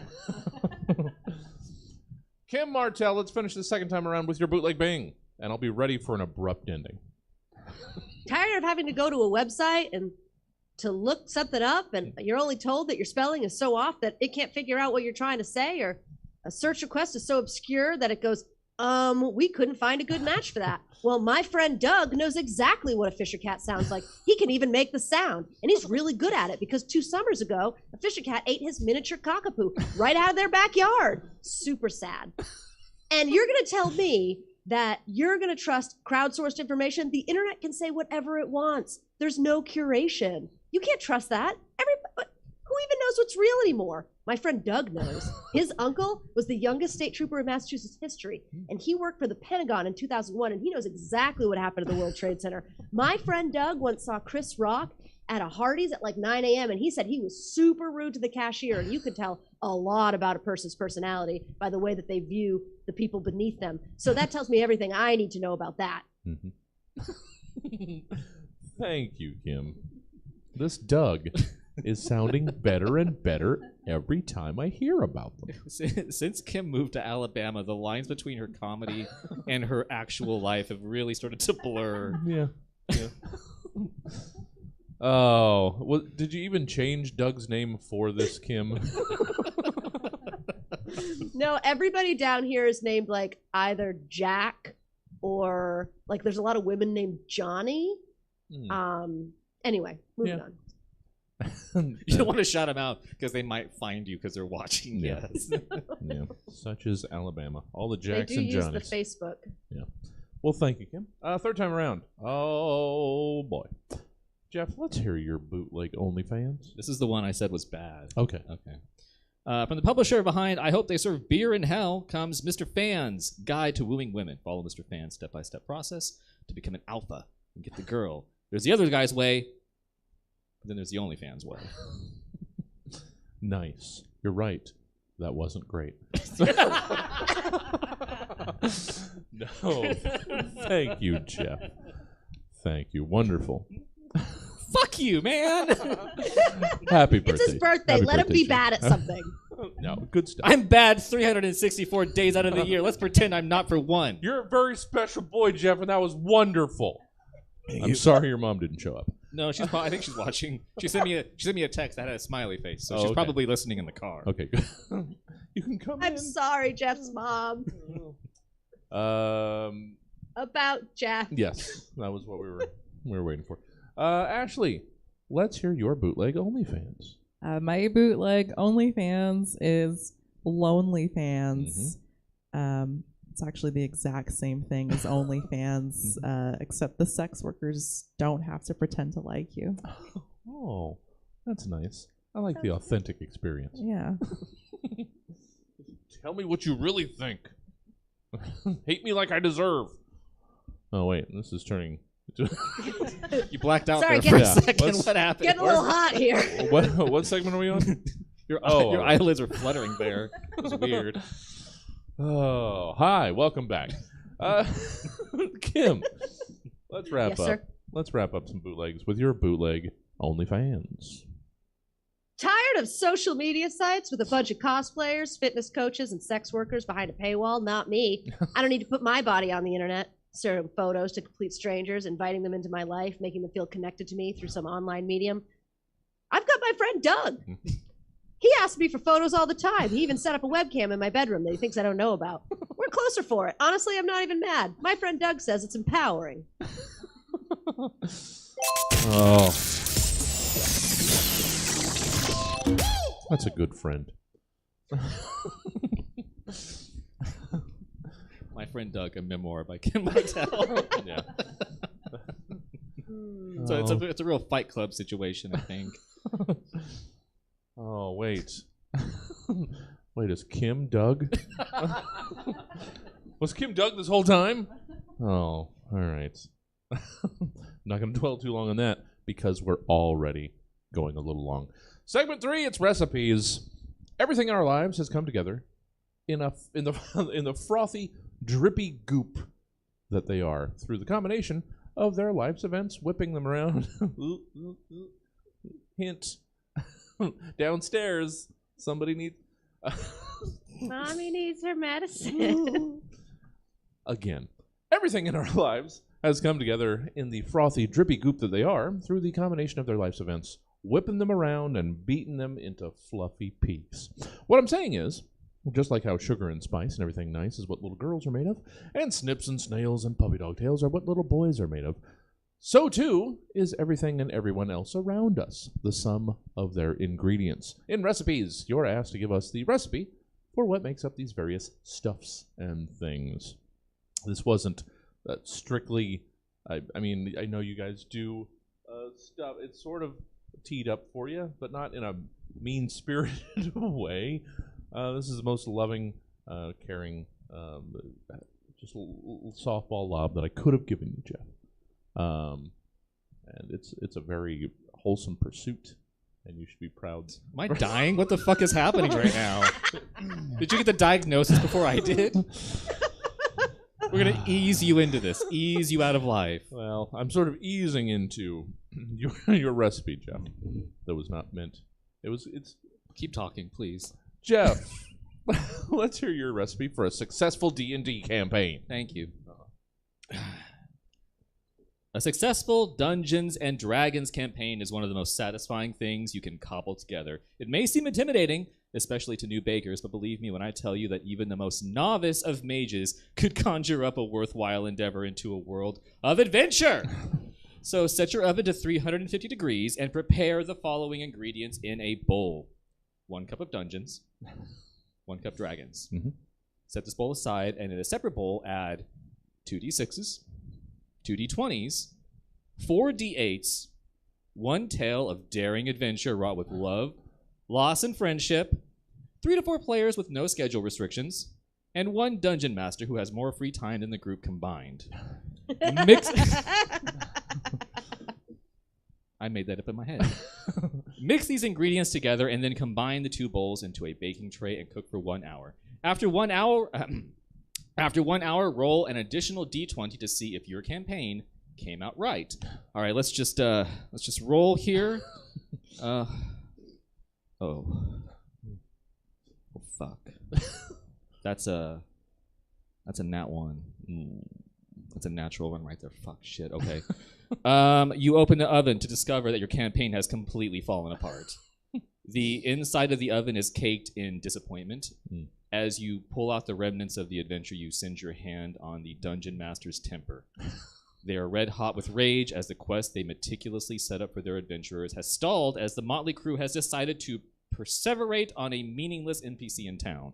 Kim Martell, let's finish the second time around with your bootleg Bing, and I'll be ready for an abrupt ending. Tired of having to go to a website and to look something up, and you're only told that your spelling is so off that it can't figure out what you're trying to say, or A search request is so obscure that it goes, we couldn't find a good match for that. Well, my friend Doug knows exactly what a Fisher cat sounds like. He can even make the sound, and he's really good at it because 2 summers ago, a Fisher cat ate his miniature cockapoo right out of their backyard. Super sad. And you're going to tell me that you're going to trust crowdsourced information? The internet can say whatever it wants. There's no curation. You can't trust that. Who even knows what's real anymore? My friend Doug knows. His uncle was the youngest state trooper in Massachusetts history, and he worked for the Pentagon in 2001, and he knows exactly what happened to the World Trade Center. My friend Doug once saw Chris Rock at a Hardee's at like 9 a.m., and he said he was super rude to the cashier, and you could tell a lot about a person's personality by the way that they view the people beneath them. So that tells me everything I need to know about that. Thank you, Kim. This Doug is sounding better and better every time I hear about them. Since Kim moved to Alabama, the lines between her comedy and her actual life have really started to blur. Yeah. Oh, well, did you even change Doug's name for this, Kim? No, everybody down here is named like either Jack or like there's a lot of women named Johnny. Anyway, moving on. You don't want to shout them out because they might find you because they're watching. Yeah. Yes. Yeah. Such is Alabama. All the Jacks They do and use Johnnies. the Facebook. Yeah. Well, thank you, Kim. Third time around. Oh, boy. Jeff, let's hear your bootleg OnlyFans. This is the one I said was bad. Okay. From the publisher behind I Hope They Serve Beer in Hell comes Mr. Fan's Guide to Wooing Women. Follow Mr. Fan's step-by-step process to become an alpha and get the girl. There's the other guy's way, but then there's the OnlyFans way. Nice. You're right. That wasn't great. No. Thank you, Jeff. Thank you. Wonderful. Fuck you, man! Happy birthday. It's his birthday. Happy Let him birthday, be Jeff. bad at something. No, good stuff. I'm bad 364 days out of the year. Let's pretend I'm not for one. You're a very special boy, Jeff, and that was wonderful. I'm sorry your mom didn't show up. No, I think she's watching. She sent me a text that had a smiley face, so she's okay. probably listening in the car. Okay, good. You can come in. I'm sorry, Jeff's mom. About Jeff. Yes, that was what we were waiting for. Ashley, let's hear your bootleg OnlyFans. My bootleg OnlyFans is Lonely Fans. It's actually the exact same thing as OnlyFans, except the sex workers don't have to pretend to like you. Oh, that's nice. I like the authentic experience. Yeah. Tell me what you really think. Hate me like I deserve. Oh, wait, this is turning... You blacked out Sorry, there for a yeah, second. What happened? Getting a little hot here. What segment are we on? Your Oh, eyelids are fluttering there. It was weird. Oh, hi, welcome back. Kim, let's wrap Yes, up. sir. Let's wrap up some bootlegs with your bootleg OnlyFans. Tired of social media sites with a bunch of cosplayers, fitness coaches, and sex workers behind a paywall? Not me. I don't need to put my body on the internet, sharing photos to complete strangers, inviting them into my life, making them feel connected to me through some online medium. I've got my friend Doug. He asks me for photos all the time. He even set up a webcam in my bedroom that he thinks I don't know about. We're closer for it. Honestly, I'm not even mad. My friend Doug says it's empowering. Oh. That's a good friend. My Friend Doug, a memoir by Kim Martell. Yeah. So it's a real Fight Club situation, I think. Oh, wait. Wait, is Kim Doug? Was Kim Doug this whole time? Oh, all right. Not going to dwell too long on that because we're already going a little long. Segment 3, it's recipes. Everything in our lives has come together in the frothy, drippy goop that they are through the combination of their life's events, whipping them around. Hint. Downstairs, somebody needs... Mommy needs her medicine. Again, everything in our lives has come together in the frothy, drippy goop that they are through the combination of their life's events, whipping them around and beating them into fluffy peaks. What I'm saying is, Just like how sugar and spice and everything nice is what little girls are made of, and snips and snails and puppy dog tails are what little boys are made of, so too is everything and everyone else around us, the sum of their ingredients. In recipes, you're asked to give us the recipe for what makes up these various stuffs and things. This wasn't strictly, I mean, I know you guys do stuff, it's sort of teed up for you, but not in a mean-spirited way. This is the most loving, caring, just a little softball lob that I could have given you, Jeff. And it's a very wholesome pursuit, and you should be proud. Am I dying? What the fuck is happening right now? Did you get the diagnosis before I did? We're going to ease you into this, ease you out of life. Well, I'm sort of easing into your recipe, Jeff. That was not meant. It's. Keep talking, please. Jeff, let's hear your recipe for a successful D&D campaign. Thank you. A successful Dungeons and Dragons campaign is one of the most satisfying things you can cobble together. It may seem intimidating, especially to new bakers, but believe me when I tell you that even the most novice of mages could conjure up a worthwhile endeavor into a world of adventure. So set your oven to 350 degrees and prepare the following ingredients in a bowl. 1 cup of Dungeons, 1 cup Dragons. Mm-hmm. Set this bowl aside, and in a separate bowl, add 2 d6s, 2 d20s, 4 d8s, 1 tale of daring adventure wrought with love, loss, and friendship, 3 to 4 players with no schedule restrictions, and 1 dungeon master who has more free time than the group combined. Mix. I made that up in my head. Mix these ingredients together and then combine the 2 bowls into a baking tray and cook for 1 hour. After 1 hour, roll an additional d20 to see if your campaign came out right. All right, let's just roll here. Oh fuck. That's a nat 1. That's a natural one right there. Fuck shit. Okay. You open the oven to discover that your campaign has completely fallen apart. The inside of the oven is caked in disappointment. As you pull out the remnants of the adventure, you singe your hand on the dungeon master's temper. They are red hot with rage as the quest they meticulously set up for their adventurers has stalled as the motley crew has decided to perseverate on a meaningless NPC in town,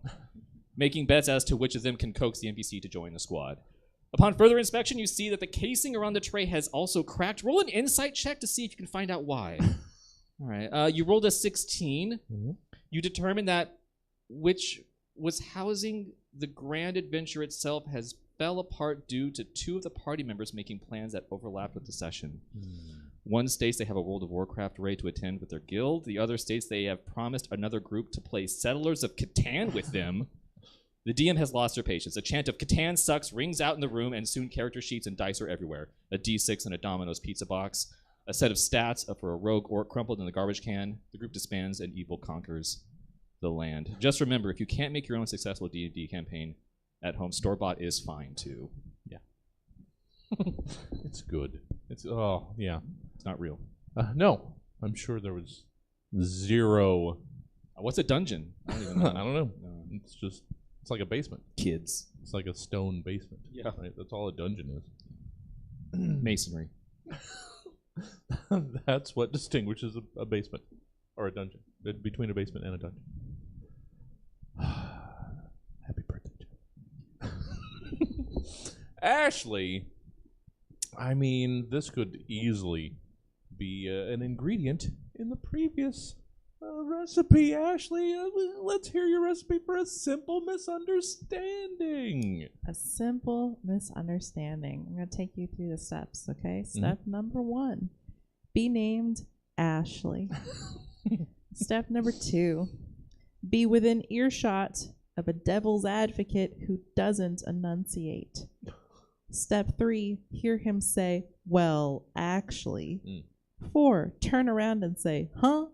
making bets as to which of them can coax the NPC to join the squad. Upon further inspection, you see that the casing around the tray has also cracked. Roll an insight check to see if you can find out why. All right. You rolled a 16. Mm-hmm. You determined that which was housing the grand adventure itself has fell apart due to 2 of the party members making plans that overlapped with the session. One states they have a World of Warcraft raid to attend with their guild. The other states they have promised another group to play Settlers of Catan with them. The DM has lost their patience. A chant of Catan sucks rings out in the room, and soon character sheets and dice are everywhere. A D6 and a Domino's pizza box. A set of stats for a rogue orc crumpled in the garbage can. The group disbands, and evil conquers the land. Just remember, if you can't make your own successful D&D campaign at home, store-bought is fine, too. Yeah. It's good. It's not real. No. I'm sure there was 0... What's a dungeon? I don't even know. I don't know. It's like a basement. Kids. It's like a stone basement. Yeah. Right? That's all a dungeon is. Masonry. That's what distinguishes a basement or a dungeon. Between a basement and a dungeon. Happy birthday, Jeff. Ashley, I mean, this could easily be an ingredient in the previous recipe, Ashley. Let's hear your recipe for a simple misunderstanding. A simple misunderstanding. I'm going to take you through the steps, okay? Step number 1, be named Ashley. Step number 2, be within earshot of a devil's advocate who doesn't enunciate. Step 3, hear him say, well, actually. 4, turn around and say, huh?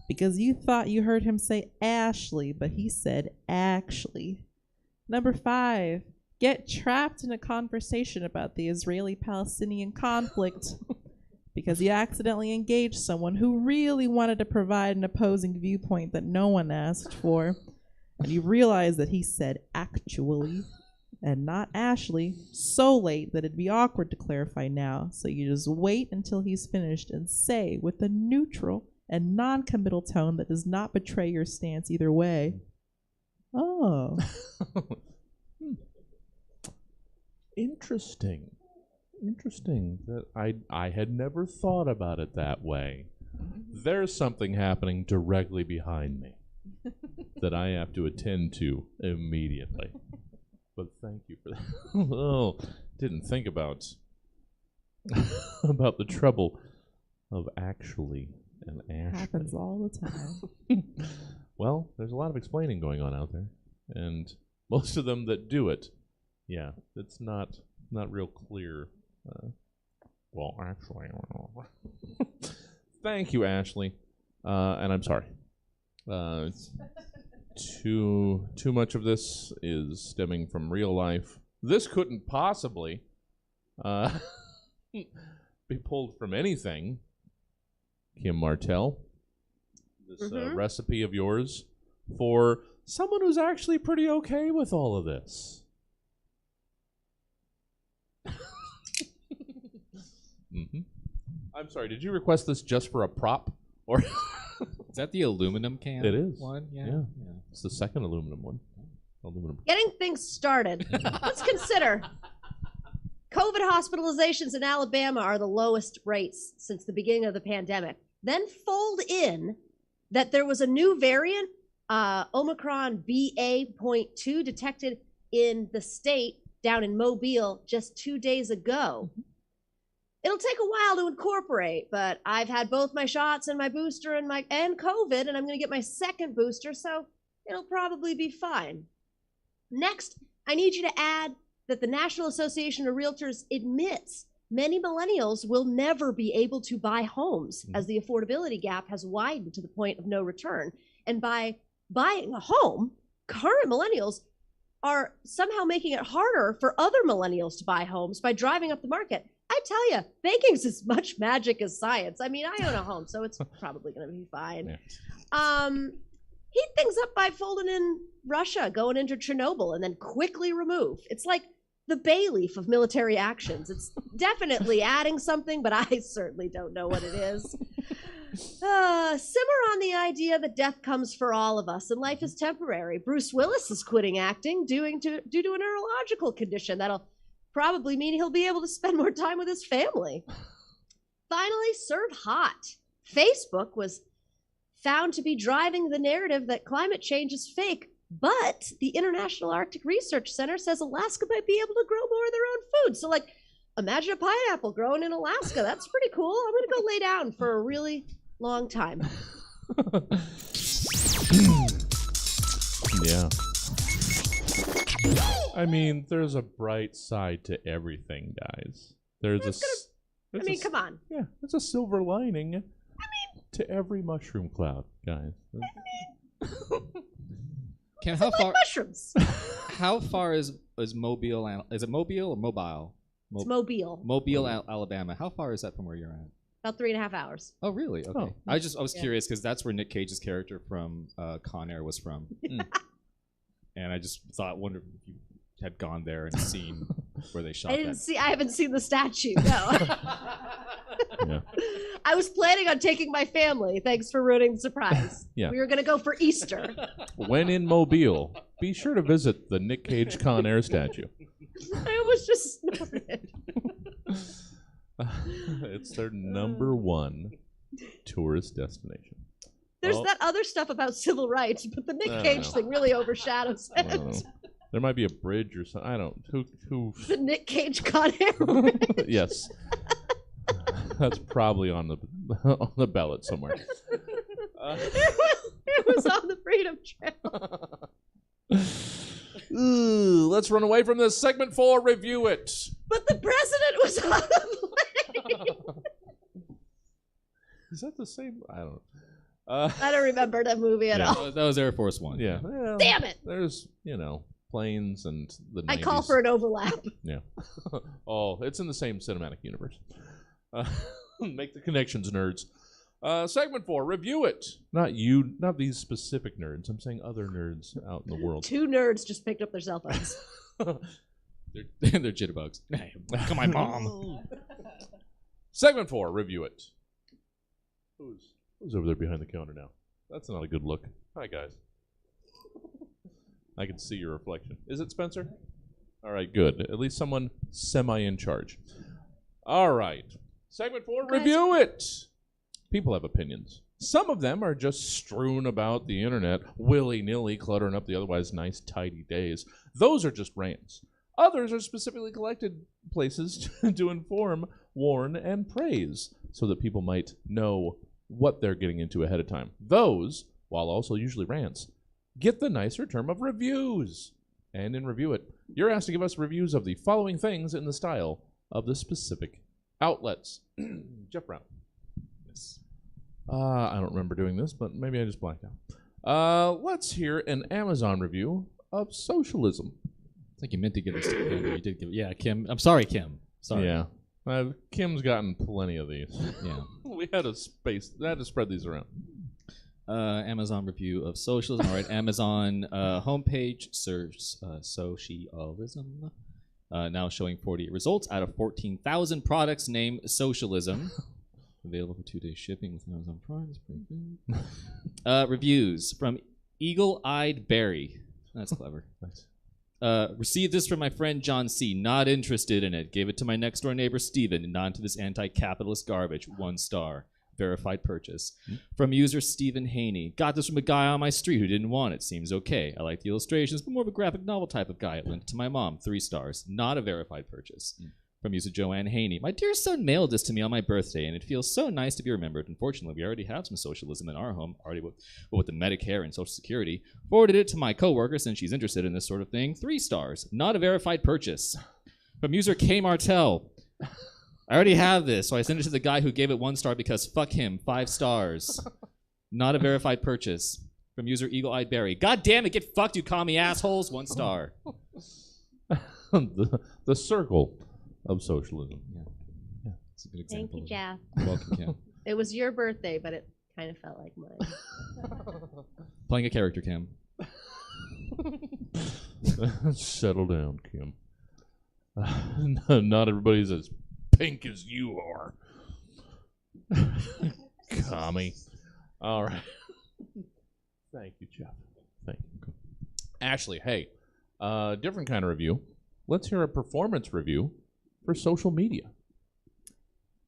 Because you thought you heard him say Ashley, but he said actually. Number 5, get trapped in a conversation about the Israeli-Palestinian conflict because you accidentally engaged someone who really wanted to provide an opposing viewpoint that no one asked for. and you realize that he said actually and not Ashley so late that it'd be awkward to clarify now. So you just wait until he's finished and say with a neutral and non-committal tone that does not betray your stance either way, "Oh." Interesting. Interesting. That I had never thought about it that way. There's something happening directly behind me that I have to attend to immediately. But thank you for that. Oh, didn't think about about the trouble of actually and Ashley. Happens all the time. Well, there's a lot of explaining going on out there, and most of them that do it, yeah, it's not real clear. Well, actually, thank you, Ashley, and I'm sorry. Too much of this is stemming from real life. This couldn't possibly be pulled from anything. Kim Martell, this recipe of yours for someone who's actually pretty okay with all of this. I'm sorry, did you request this just for a prop? Or Is that the aluminum can? It is. One? Yeah. It's the second aluminum one. Aluminum. Getting things started. Let's consider COVID hospitalizations in Alabama are the lowest rates since the beginning of the pandemic. Then fold in that there was a new variant, Omicron BA.2, detected in the state down in Mobile just 2 days ago. It'll take a while to incorporate, but I've had both my shots and my booster and COVID, and I'm going to get my second booster, so it'll probably be fine. Next, I need you to add that the National Association of Realtors admits many millennials will never be able to buy homes as the affordability gap has widened to the point of no return. And by buying a home, current millennials are somehow making it harder for other millennials to buy homes by driving up the market. I tell you, banking's as much magic as science. I mean, I own a home, so it's probably going to be fine. Yeah. Heat things up by folding in Russia, going into Chernobyl, and then quickly remove. It's like the bay leaf of military actions. It's definitely adding something, but I certainly don't know what it is. Simmer on the idea that death comes for all of us and life is temporary. Bruce Willis is quitting acting due to a neurological condition that'll probably mean he'll be able to spend more time with his family. Finally, serve hot. Facebook was found to be driving the narrative that climate change is fake, but the International Arctic Research Center says Alaska might be able to grow more of their own food. So, like, imagine a pineapple growing in Alaska. That's pretty cool. I'm going to go lay down for a really long time. Yeah. I mean, there's a bright side to everything, guys. Come on. Yeah, there's a silver lining to every mushroom cloud, guys. Kim, how far? Mushrooms. How far is Mobile? Is it Mobile or Mobile? It's Mobile. Mobile, Alabama. How far is that from where you're at? About 3.5 hours. Oh, really? Okay. Oh. I was curious because that's where Nick Cage's character from Con Air was from, and I just wondered if you had gone there and seen where they shot. I haven't seen the statue. No. Yeah. I was planning on taking my family. Thanks for ruining the surprise. Yeah. We were going to go for Easter. When in Mobile, be sure to visit the Nick Cage Con Air statue. I almost just snorted. It's their number one tourist destination. There's that other stuff about civil rights, but the Nick Cage thing really overshadows it. There might be a bridge or something. I don't. Who? The Nick Cage Con Air Bridge. Yes. That's probably on the ballot somewhere. It was on the Freedom Trail. Let's run away from this. Segment 4, review it. But the president was on the plane. Is that the same? I don't know. I don't remember that movie at all. That was Air Force One. Yeah. Well, damn it. There's, planes and the 90s. I call for an overlap. Yeah. Oh, it's in the same cinematic universe. Make the connections, nerds. Segment 4, review it. Not you, not these specific nerds. I'm saying other nerds out in the world. 2 nerds just picked up their cell phones. They're jitterbugs. Come on, mom. Segment 4, review it. Who's over there behind the counter now? That's not a good look. Hi, guys. I can see your reflection. Is it Spencer? All right, good. At least someone semi in charge. All right. Segment 4, review it. People have opinions. Some of them are just strewn about the internet, willy-nilly, cluttering up the otherwise nice, tidy days. Those are just rants. Others are specifically collected places to inform, warn, and praise, so that people might know what they're getting into ahead of time. Those, while also usually rants, get the nicer term of reviews. And in Review It, you're asked to give us reviews of the following things in the style of the specific outlets. Jeff Brown. Yes. I don't remember doing this, but maybe I just blacked out. Let's hear an Amazon review of socialism. It's like you meant to give us to Kim, but you did give. Yeah, Kim. I'm sorry, Kim. Sorry. Yeah. Kim's gotten plenty of these. Yeah. We had to spread these around. Amazon review of socialism. All right, Amazon homepage, search socialism. Now showing 48 results out of 14,000 products named socialism. Available for 2-day shipping with Amazon Prime. That's pretty good. Reviews from Eagle-Eyed Barry. That's clever. Nice. Received this from my friend John C. Not interested in it. Gave it to my next door neighbor Steven. Not into this anti-capitalist garbage. 1 star. Verified purchase. From user Stephen Haney. Got this from a guy on my street who didn't want it. Seems okay. I like the illustrations, but more of a graphic novel type of guy. It linked to my mom. 3 stars. Not a verified purchase. From user Joanne Haney. My dear son mailed this to me on my birthday, and it feels so nice to be remembered. Unfortunately, we already have some socialism in our home, already with the Medicare and Social Security. Forwarded it to my coworker since she's interested in this sort of thing. 3 stars. Not a verified purchase. From user K. Martell. I already have this, so I sent it to the guy who gave it 1 star because fuck him. 5 stars. Not a verified purchase. From user Eagle-Eyed Barry. God damn it, get fucked, you commie assholes. 1 star. the circle of socialism. Yeah, it's a good example. Thank you, Jeff. You're welcome, Kim. It was your birthday, but it kind of felt like mine. Playing a character, Kim. Settle down, Kim. Not everybody's as pink as you are. Commie. All right. Thank you, Jeff. Thank you. Ashley, hey, different kind of review. Let's hear a performance review for social media.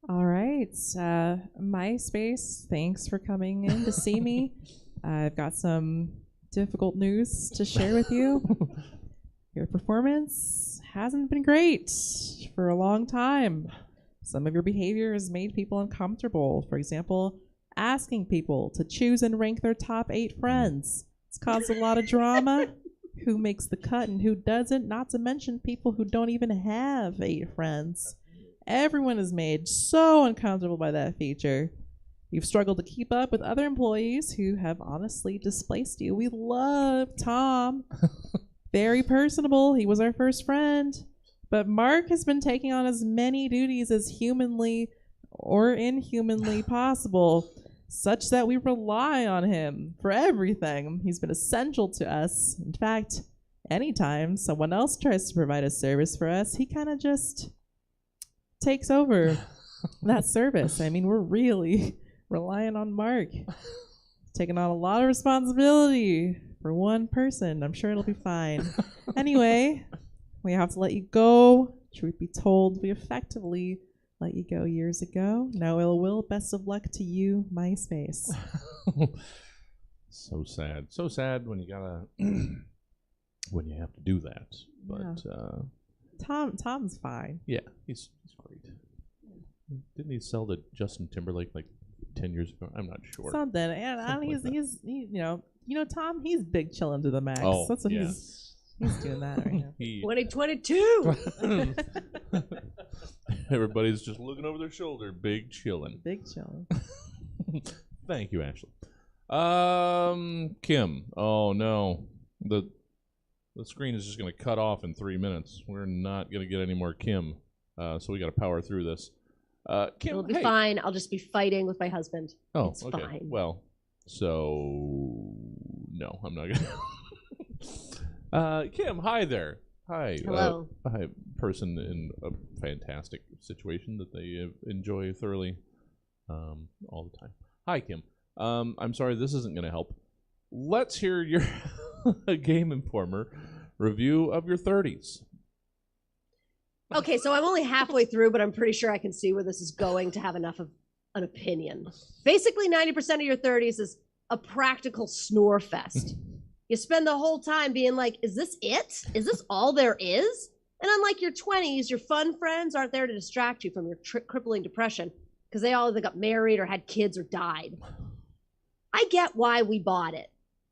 All right. MySpace, thanks for coming in to see me. I've got some difficult news to share with you. Your performance hasn't been great for a long time. Some of your behavior has made people uncomfortable. For example, asking people to choose and rank their top 8 friends. It's caused a lot of drama. Who makes the cut and who doesn't, not to mention people who don't even have 8 friends. Everyone is made so uncomfortable by that feature. You've struggled to keep up with other employees who have honestly displaced you. We love Tom. Very personable. He was our first friend. But Mark has been taking on as many duties as humanly or inhumanly possible, such that we rely on him for everything. He's been essential to us. In fact, anytime someone else tries to provide a service for us, he kind of just takes over that service. I mean, we're really relying on Mark. Taking on a lot of responsibility for one person. I'm sure it'll be fine. Anyway, we have to let you go. Truth be told, we effectively let you go years ago. No ill will. Best of luck to you, MySpace. So sad. So sad when you gotta when you have to do that. But Tom's fine. yeah, he's great. Didn't he sell to Justin Timberlake like 10 years ago? I'm not sure. Something. And he's Tom, he's big Chillin To The Max. Oh, That's what yeah. he's doing that right now. 2022. Everybody's just looking over their shoulder, big chillin'. Big Chillin. Thank you, Ashley. Kim. Oh no, the screen is just going to cut off in 3 minutes. We're not going to get any more Kim, so we got to power through this. Kim, It'll be hey. fine. I'll just be fighting with my husband. Oh, It's okay. fine. Well, so no, I'm not gonna. Kim, hi there. Hi. Hello. Hi, person in a fantastic situation that they enjoy thoroughly, all the time. Hi, Kim. I'm sorry, this isn't gonna help. Let's hear your Game Informer review of your 30s. Okay, so I'm only halfway through, but I'm pretty sure I can see where this is going to have enough of an opinion. Basically, 90% of your 30s is a practical snore fest. You spend the whole time being like, is this it? Is this all there is? And unlike your 20s, your fun friends aren't there to distract you from your crippling depression because they all either got married or had kids or died. I get why we bought it.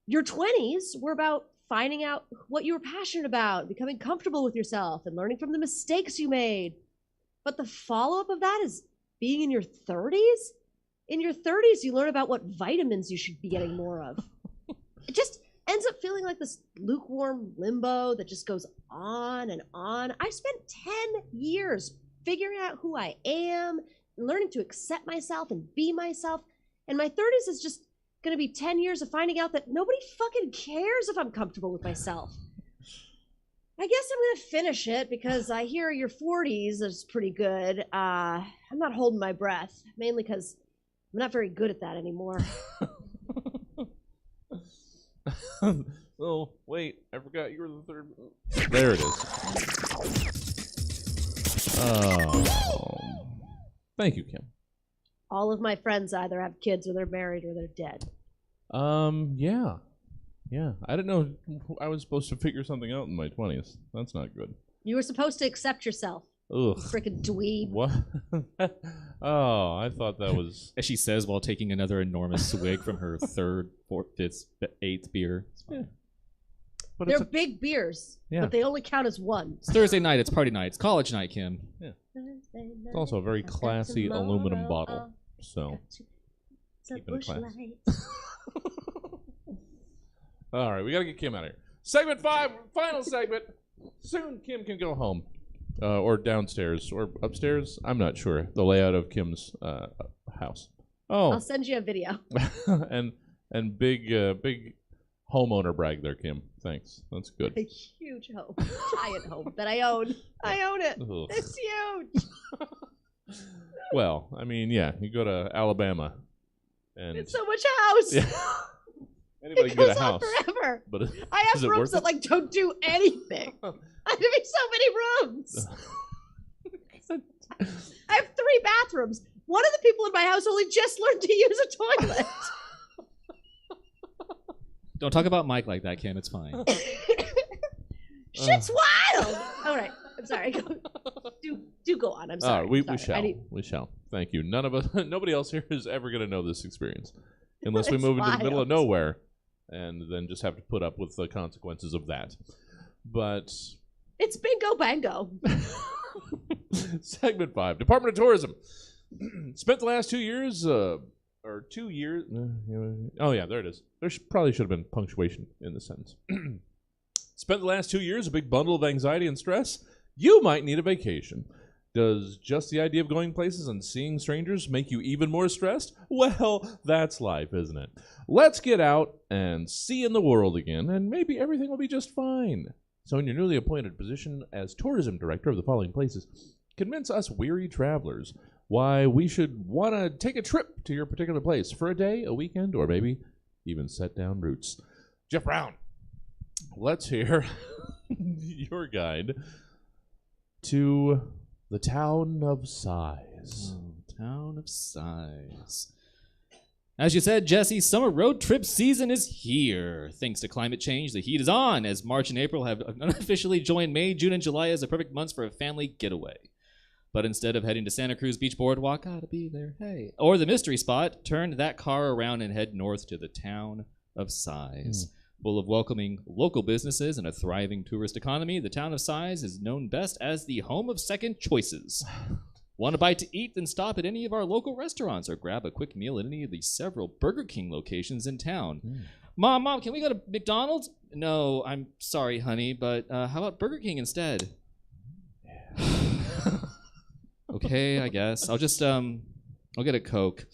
Your 20s were about finding out what you were passionate about, becoming comfortable with yourself, and learning from the mistakes you made. But the follow-up of that is being in your 30s? In your 30s, you learn about what vitamins you should be getting more of. It just ends up feeling like this lukewarm limbo that just goes on and on. I spent 10 years figuring out who I am, and learning to accept myself and be myself. And my 30s is just going to be 10 years of finding out that nobody fucking cares if I'm comfortable with myself. I guess I'm going to finish it because I hear your 40s is pretty good. I'm not holding my breath, mainly because I'm not very good at that anymore. Oh, wait, I forgot you were the third. There it is. Oh, thank you, Kim. All of my friends either have kids or they're married or they're dead. Yeah. I didn't know I was supposed to figure something out in my 20s. That's not good. You were supposed to accept yourself. Ugh. You freaking dweeb. What? Oh, I thought that was. As she says while taking another enormous swig from her third, fourth, fifth, eighth beer. Yeah. But They're it's big beers, Yeah. but they only count as one. It's Thursday night. It's party night. It's college night, Kim. it's also a very classy aluminum bottle. So, keep it in class. All right, we got to get Kim out of here. Segment 5, final segment. Soon Kim can go home. Or downstairs, or upstairs. I'm not sure. The layout of Kim's house. Oh. I'll send you a video. and big homeowner brag there, Kim. Thanks. That's good. A huge home. Giant home that I own. I own it. Ugh. It's huge. Well, I mean, yeah, you go to Alabama, and It's so much house. yeah, anybody It can goes get a on house. forever. But I is have it rooms worth that it? like don't do anything. I have so many rooms. I have 3 bathrooms. One of the people in my house only just learned to use a toilet. Don't talk about Mike like that, Kim. It's fine. Shit's wild. All right. I'm sorry. Do go on. I'm sorry. We Sorry. shall. We shall. Thank you. None of us, nobody else here is ever going to know this experience, unless we It's move into the middle of wild. nowhere, and then just have to put up with the consequences of that. But It's bingo bango. segment 5, Department of Tourism. Spent the last 2 years, or 2 years. Oh yeah, there it is. There probably should have been punctuation in the sentence. Spent the last 2 years a big bundle of anxiety and stress. You might need a vacation. Does just the idea of going places and seeing strangers make you even more stressed? Well, that's life, isn't it? Let's get out and see in the world again, and maybe everything will be just fine. So in your newly appointed position as tourism director of the following places, convince us weary travelers why we should want to take a trip to your particular place for a day, a weekend, or maybe even set down roots. Jeff Brown, let's hear your guide to the town of size. Town of size. As you said, Jesse, summer road trip season is here. Thanks to climate change, the heat is on, as March and April have unofficially joined May, June, and July as the perfect months for a family getaway. But instead of heading to Santa Cruz Beach Boardwalk, gotta be there, hey, or the mystery spot, turn that car around and head north to the town of size. Full of welcoming local businesses and a thriving tourist economy, the town of size is known best as the home of second choices. Want a bite to eat? Then stop at any of our local restaurants or grab a quick meal at any of the several Burger King locations in town. Mom, can we go to McDonald's? No, I'm sorry, honey, but how about Burger King instead? Okay, I guess. I'll just I'll get a Coke.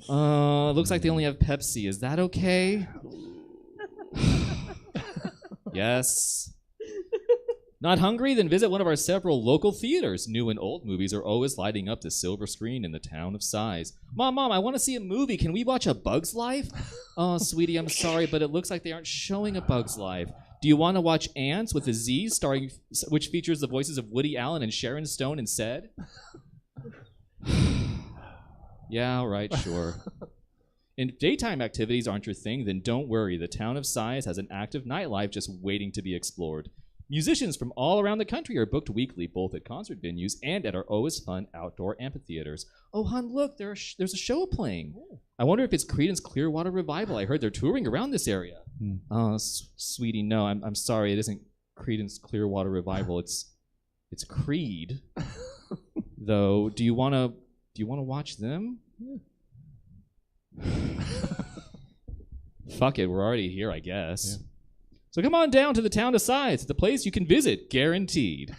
Looks like they only have Pepsi. Is that okay? Yes. Not hungry? Then visit one of our several local theaters. New and old movies are always lighting up the silver screen in the town of Size. Mom, I want to see a movie. Can we watch A Bug's Life? Oh, sweetie, I'm sorry, but it looks like they aren't showing A Bug's Life. Do you want to watch Ants with a Z, which features the voices of Woody Allen and Sharon Stone instead? Yeah, all right, sure. If daytime activities aren't your thing, then don't worry. The town of Size has an active nightlife just waiting to be explored. Musicians from all around the country are booked weekly, both at concert venues and at our always fun outdoor amphitheaters. Oh, hon, look, there's a show playing. I wonder if it's Creedence Clearwater Revival. I heard they're touring around this area. Oh, sweetie, no, I'm sorry. It isn't Creedence Clearwater Revival. It's Creed. Though, do you want to watch them? Fuck it, we're already here, I guess. Yeah. So come on down to the town of Size. It's the place you can visit, guaranteed.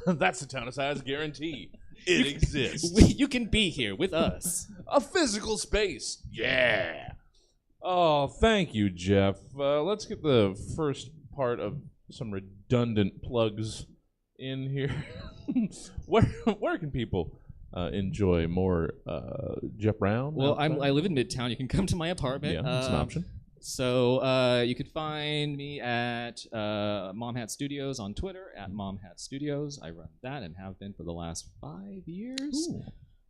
That's the town of Size, guaranteed. It exists. You can be here with us. A physical space. Yeah. Oh, thank you, Jeff. Let's get the first part of some redundant plugs in here. Where can people enjoy more Jeff Brown? Well, I live in Midtown. You can come to my apartment. Yeah, that's an option. So you could find me at Mom Hat Studios on Twitter, at Mom Hat Studios. I run that and have been for the last 5 years.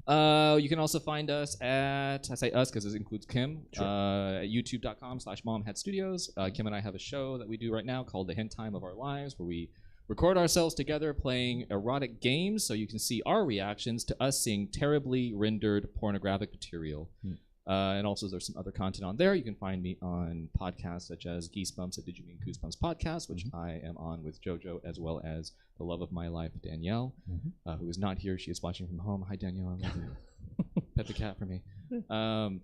You can also find us at, I say us because it includes Kim, sure. At youtube.com/momhatstudios. Kim and I have a show that we do right now called The Hint Time of Our Lives, where we record ourselves together playing erotic games so you can see our reactions to us seeing terribly rendered pornographic material. And also there's some other content on there. You can find me on podcasts such as Geesebumps at Did You Mean Goosebumps podcast, which I am on with JoJo, as well as the love of my life, Danielle, who is not here. She is watching from home. Hi, Danielle. I love you. Pet the cat for me.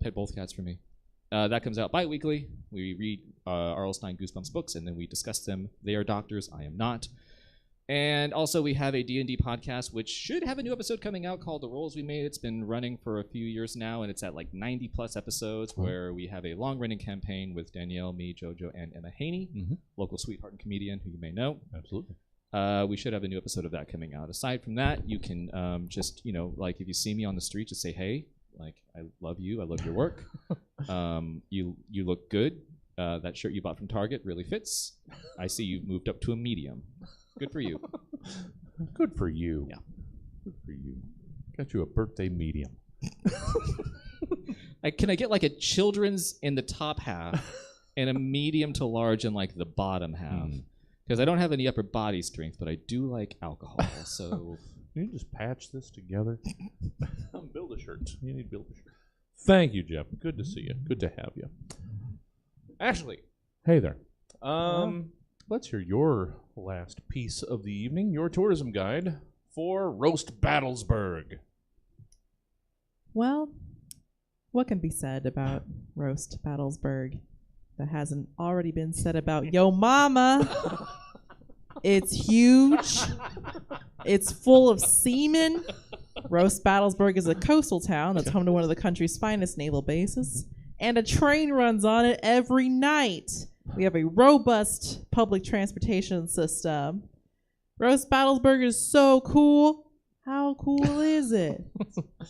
Pet both cats for me. That comes out bi-weekly. We read R.L. Stine Goosebumps books, and then we discuss them. They are doctors. I am not. And also we have a D&D podcast, which should have a new episode coming out called The Roles We Made. It's been running for a few years now, and it's at like 90-plus episodes where we have a long-running campaign with Danielle, me, JoJo, and Emma Haney, local sweetheart and comedian who you may know. Absolutely. We should have a new episode of that coming out. Aside from that, you can just, like if you see me on the street, just say, hey, like, I love you. I love your work. You look good. That shirt you bought from Target really fits. I see you moved up to a medium. Good for you. Good for you. Yeah. Good for you. Got you a birthday medium. Can I get like a children's in the top half and a medium to large in like the bottom half? Because I don't have any upper body strength, but I do like alcohol. So you can just patch this together. Build a shirt. You need to build a shirt. Thank you, Jeff. Good to see you. Good to have you. Ashley. Hey there. Let's hear your last piece of the evening, your tourism guide for Roast Battlesburg. Well, what can be said about Roast Battlesburg that hasn't already been said about Yo Mama? It's huge. It's full of seamen. Roast Battlesburg is a coastal town that's home to one of the country's finest naval bases, and a train runs on it every night. We have a robust public transportation system. Roast Battlesburg is so cool. How cool is it?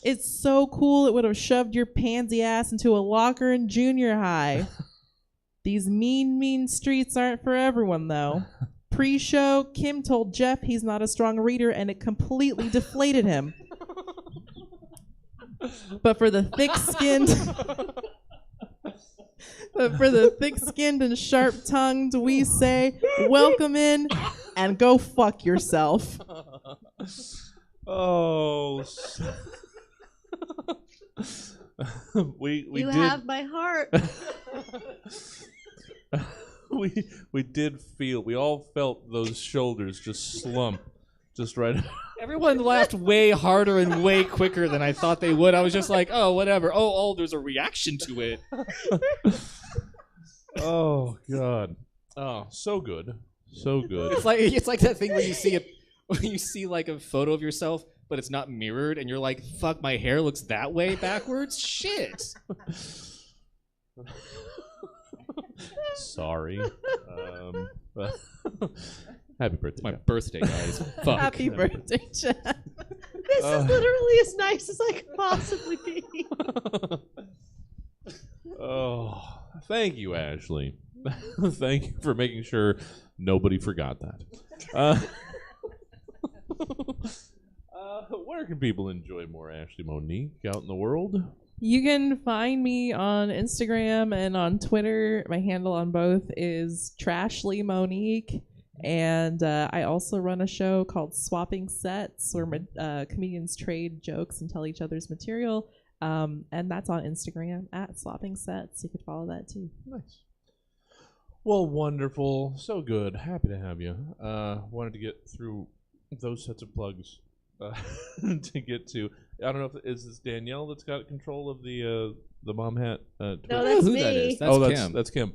It's so cool it would have shoved your pansy ass into a locker in junior high. These mean streets aren't for everyone, though. Pre-show, Kim told Jeff he's not a strong reader, and it completely deflated him. But for the thick-skinned and sharp-tongued, we say, welcome in and go fuck yourself. Oh. You have my heart. We all felt those shoulders just slump. Just right. Everyone laughed way harder and way quicker than I thought they would. I was just like, oh, whatever. Oh, there's a reaction to it. Oh, God. Oh, so good. So good. It's like that thing where you see you see like a photo of yourself, but it's not mirrored, and you're like, "Fuck, my hair looks that way backwards." Shit. Sorry. Happy birthday. It's my Jeff. birthday, guys. Fuck. Happy birthday, Jeff. This is literally as nice as I could possibly be. Oh, thank you, Ashley. Thank you for making sure nobody forgot that. Where can people enjoy more Ashley Monique out in the world? You can find me on Instagram and on Twitter. My handle on both is Trashly Monique. And I also run a show called Swapping Sets, where comedians trade jokes and tell each other's material. And that's on Instagram at Swapping Sets. You could follow that too. Nice. Well, wonderful. So good. Happy to have you. Wanted to get through those sets of plugs to get to. I don't know if is this Danielle that's got control of the mom hat. No, Twitter? that's Who me. that is? That's Kim. That's Kim.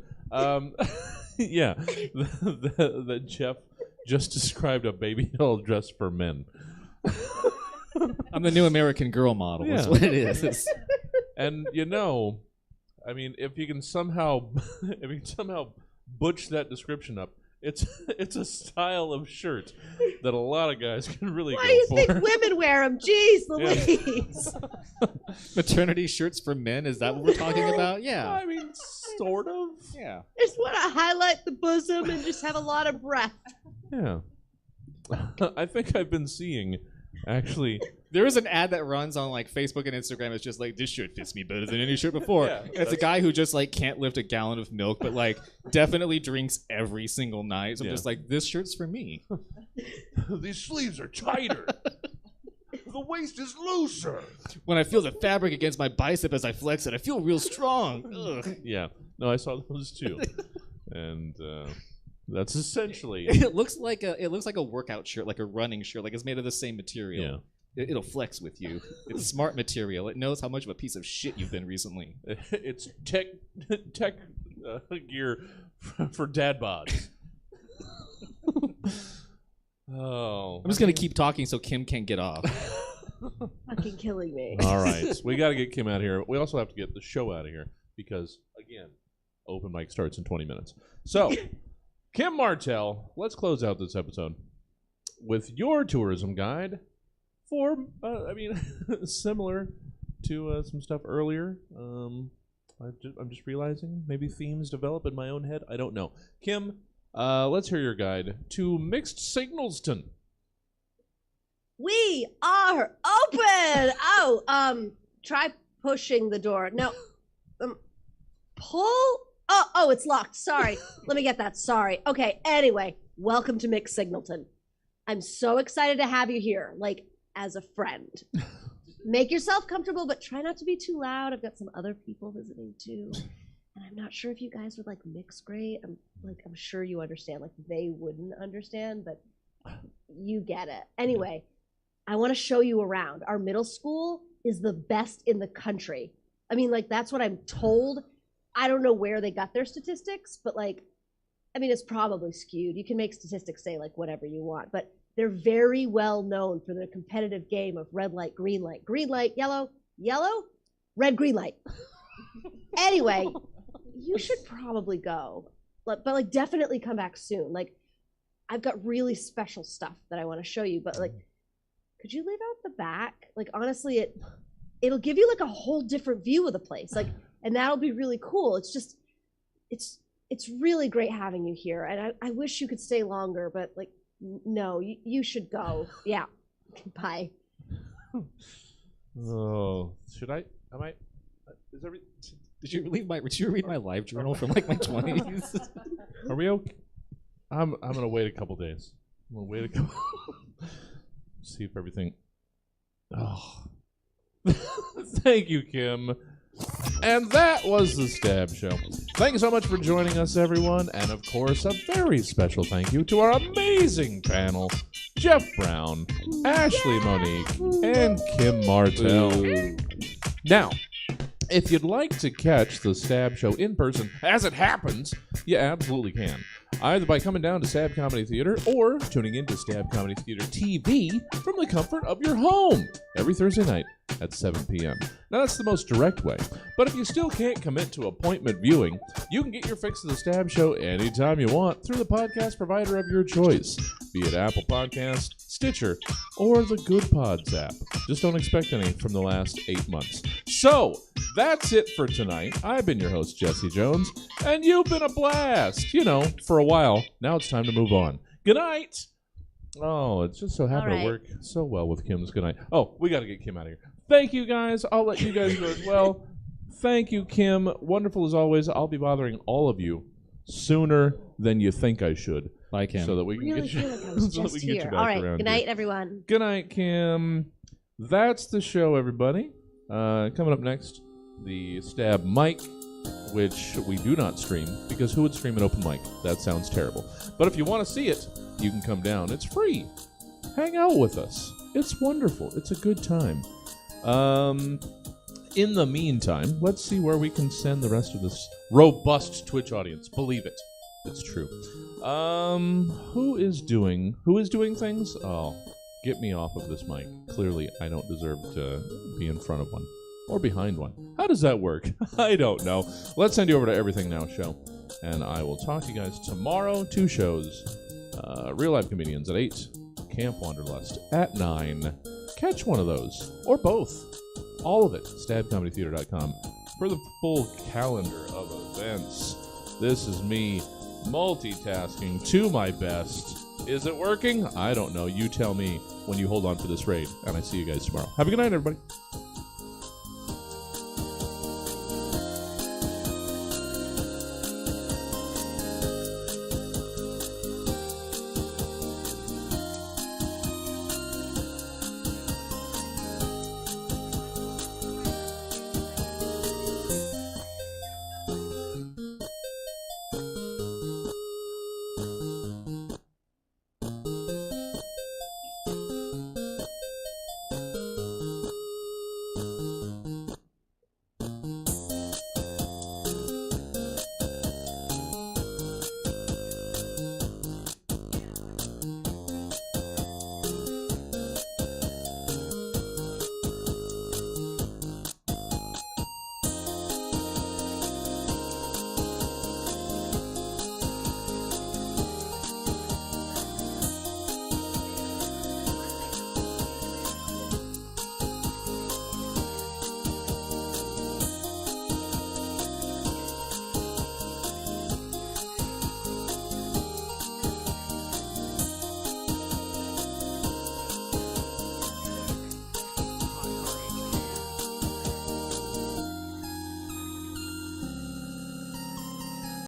Yeah, that Jeff just described a baby doll dressed for men. I'm the new American Girl model. That's Yeah. what it is. And I mean, if you can somehow butch that description up, it's a style of shirt that a lot of guys can really Why go do you for. think women wear them? Jeez Louise. Maternity shirts for men. Is that what we're talking about? Yeah. I mean, sort of. Yeah. I just want to highlight the bosom and just have a lot of breath. Yeah. I think I've been seeing, actually. There is an ad that runs on like Facebook and Instagram. It's just like, this shirt fits me better than any shirt before. Yeah, And it's a guy who just like can't lift a gallon of milk, but like definitely drinks every single night. So I'm Yeah. just like, this shirt's for me. These sleeves are tighter. The waist is looser. When I feel the fabric against my bicep as I flex it, I feel real strong. Ugh. Yeah. No, I saw those too. And that's essentially. It looks like a workout shirt, like a running shirt, like it's made of the same material. Yeah. It'll flex with you. It's smart material. It knows how much of a piece of shit you've been recently. It's tech gear for dad bods. Oh. I'm just gonna keep talking so Kim can't get off. Fucking killing me. All right. We got to get Kim out of here. We also have to get the show out of here because, again, open mic starts in 20 minutes. So, Kim Martell, let's close out this episode with your tourism guide for, similar to some stuff earlier. I'm just realizing maybe themes develop in my own head. I don't know. Kim, let's hear your guide to Mixed Signalston. We are open. Oh, try pushing the door. No, pull. Oh, it's locked. Sorry. Let me get that. Sorry. Okay. Anyway, welcome to Mixed Signalton. I'm so excited to have you here, like as a friend. Make yourself comfortable, but try not to be too loud. I've got some other people visiting too, and I'm not sure if you guys would like mix great. I'm sure you understand. Like they wouldn't understand, but you get it. Anyway. I want to show you around. Our middle school is the best in the country. I mean, like, that's what I'm told. I don't know where they got their statistics, but, like, I mean, it's probably skewed. You can make statistics say, like, whatever you want, but they're very well known for their competitive game of red light, green light, yellow, red, green light. Anyway, you should probably go, but, like, definitely come back soon. Like, I've got really special stuff that I want to show you, but, like, could you leave out the back? Like, honestly, it'll give you like a whole different view of the place. Like, and that'll be really cool. It's just, it's really great having you here. And I wish you could stay longer, but like, no, you should go. Yeah. Bye. Oh, should I? Did you read my live journal from like my 20s? Are we okay? I'm gonna wait a couple days. I'm gonna wait a couple. See if everything. Oh, thank you, Kim. And that was the Stab Show. Thank you so much for joining us, everyone, and of course, a very special thank you to our amazing panel: Jeff Brown, Ashley Monique, and Kim Martell. Now, if you'd like to catch the Stab Show in person, as it happens, you absolutely can. either by coming down to Stab Comedy Theater or tuning into Stab Comedy Theater TV from the comfort of your home every Thursday night at 7 p.m. Now, that's the most direct way. But if you still can't commit to appointment viewing, you can get your fix of the Stab Show anytime you want through the podcast provider of your choice, be it Apple Podcast, Stitcher, or the Good Pods app. Just don't expect any from the last 8 months. So, that's it for tonight. I've been your host, Jesse Jones, and you've been a blast. You know, for a while. Now it's time to move on. Good night. Oh, it's just so happened to work so well with Kim's good night. Oh, we got to get Kim out of here. Thank you, guys. I'll let you guys go as well. Thank you, Kim. Wonderful as always. I'll be bothering all of you sooner than you think I should. Bye, Kim. So that we can Really get you, feel like I was so that just we can get you here. back All right. around Good night, here. everyone. Good night, Kim. That's the show, everybody. Coming up next, the Stab Mic, which we do not stream, because who would stream an open mic? That sounds terrible. But if you want to see it, you can come down. It's free. Hang out with us. It's wonderful. It's a good time. In the meantime, let's see where we can send the rest of this robust Twitch audience. Believe it. It's true. Who is doing things? Oh, get me off of this mic. Clearly, I don't deserve to be in front of one. Or behind one. How does that work? I don't know. Let's send you over to Everything Now show. And I will talk to you guys tomorrow. 2 shows. Real Life Comedians at 8. Camp Wanderlust at 9. Catch one of those. Or both. All of it. StabComedyTheater.com for the full calendar of events. This is me multitasking to my best. Is it working? I don't know. You tell me when you hold on for this raid. And I see you guys tomorrow. Have a good night, everybody.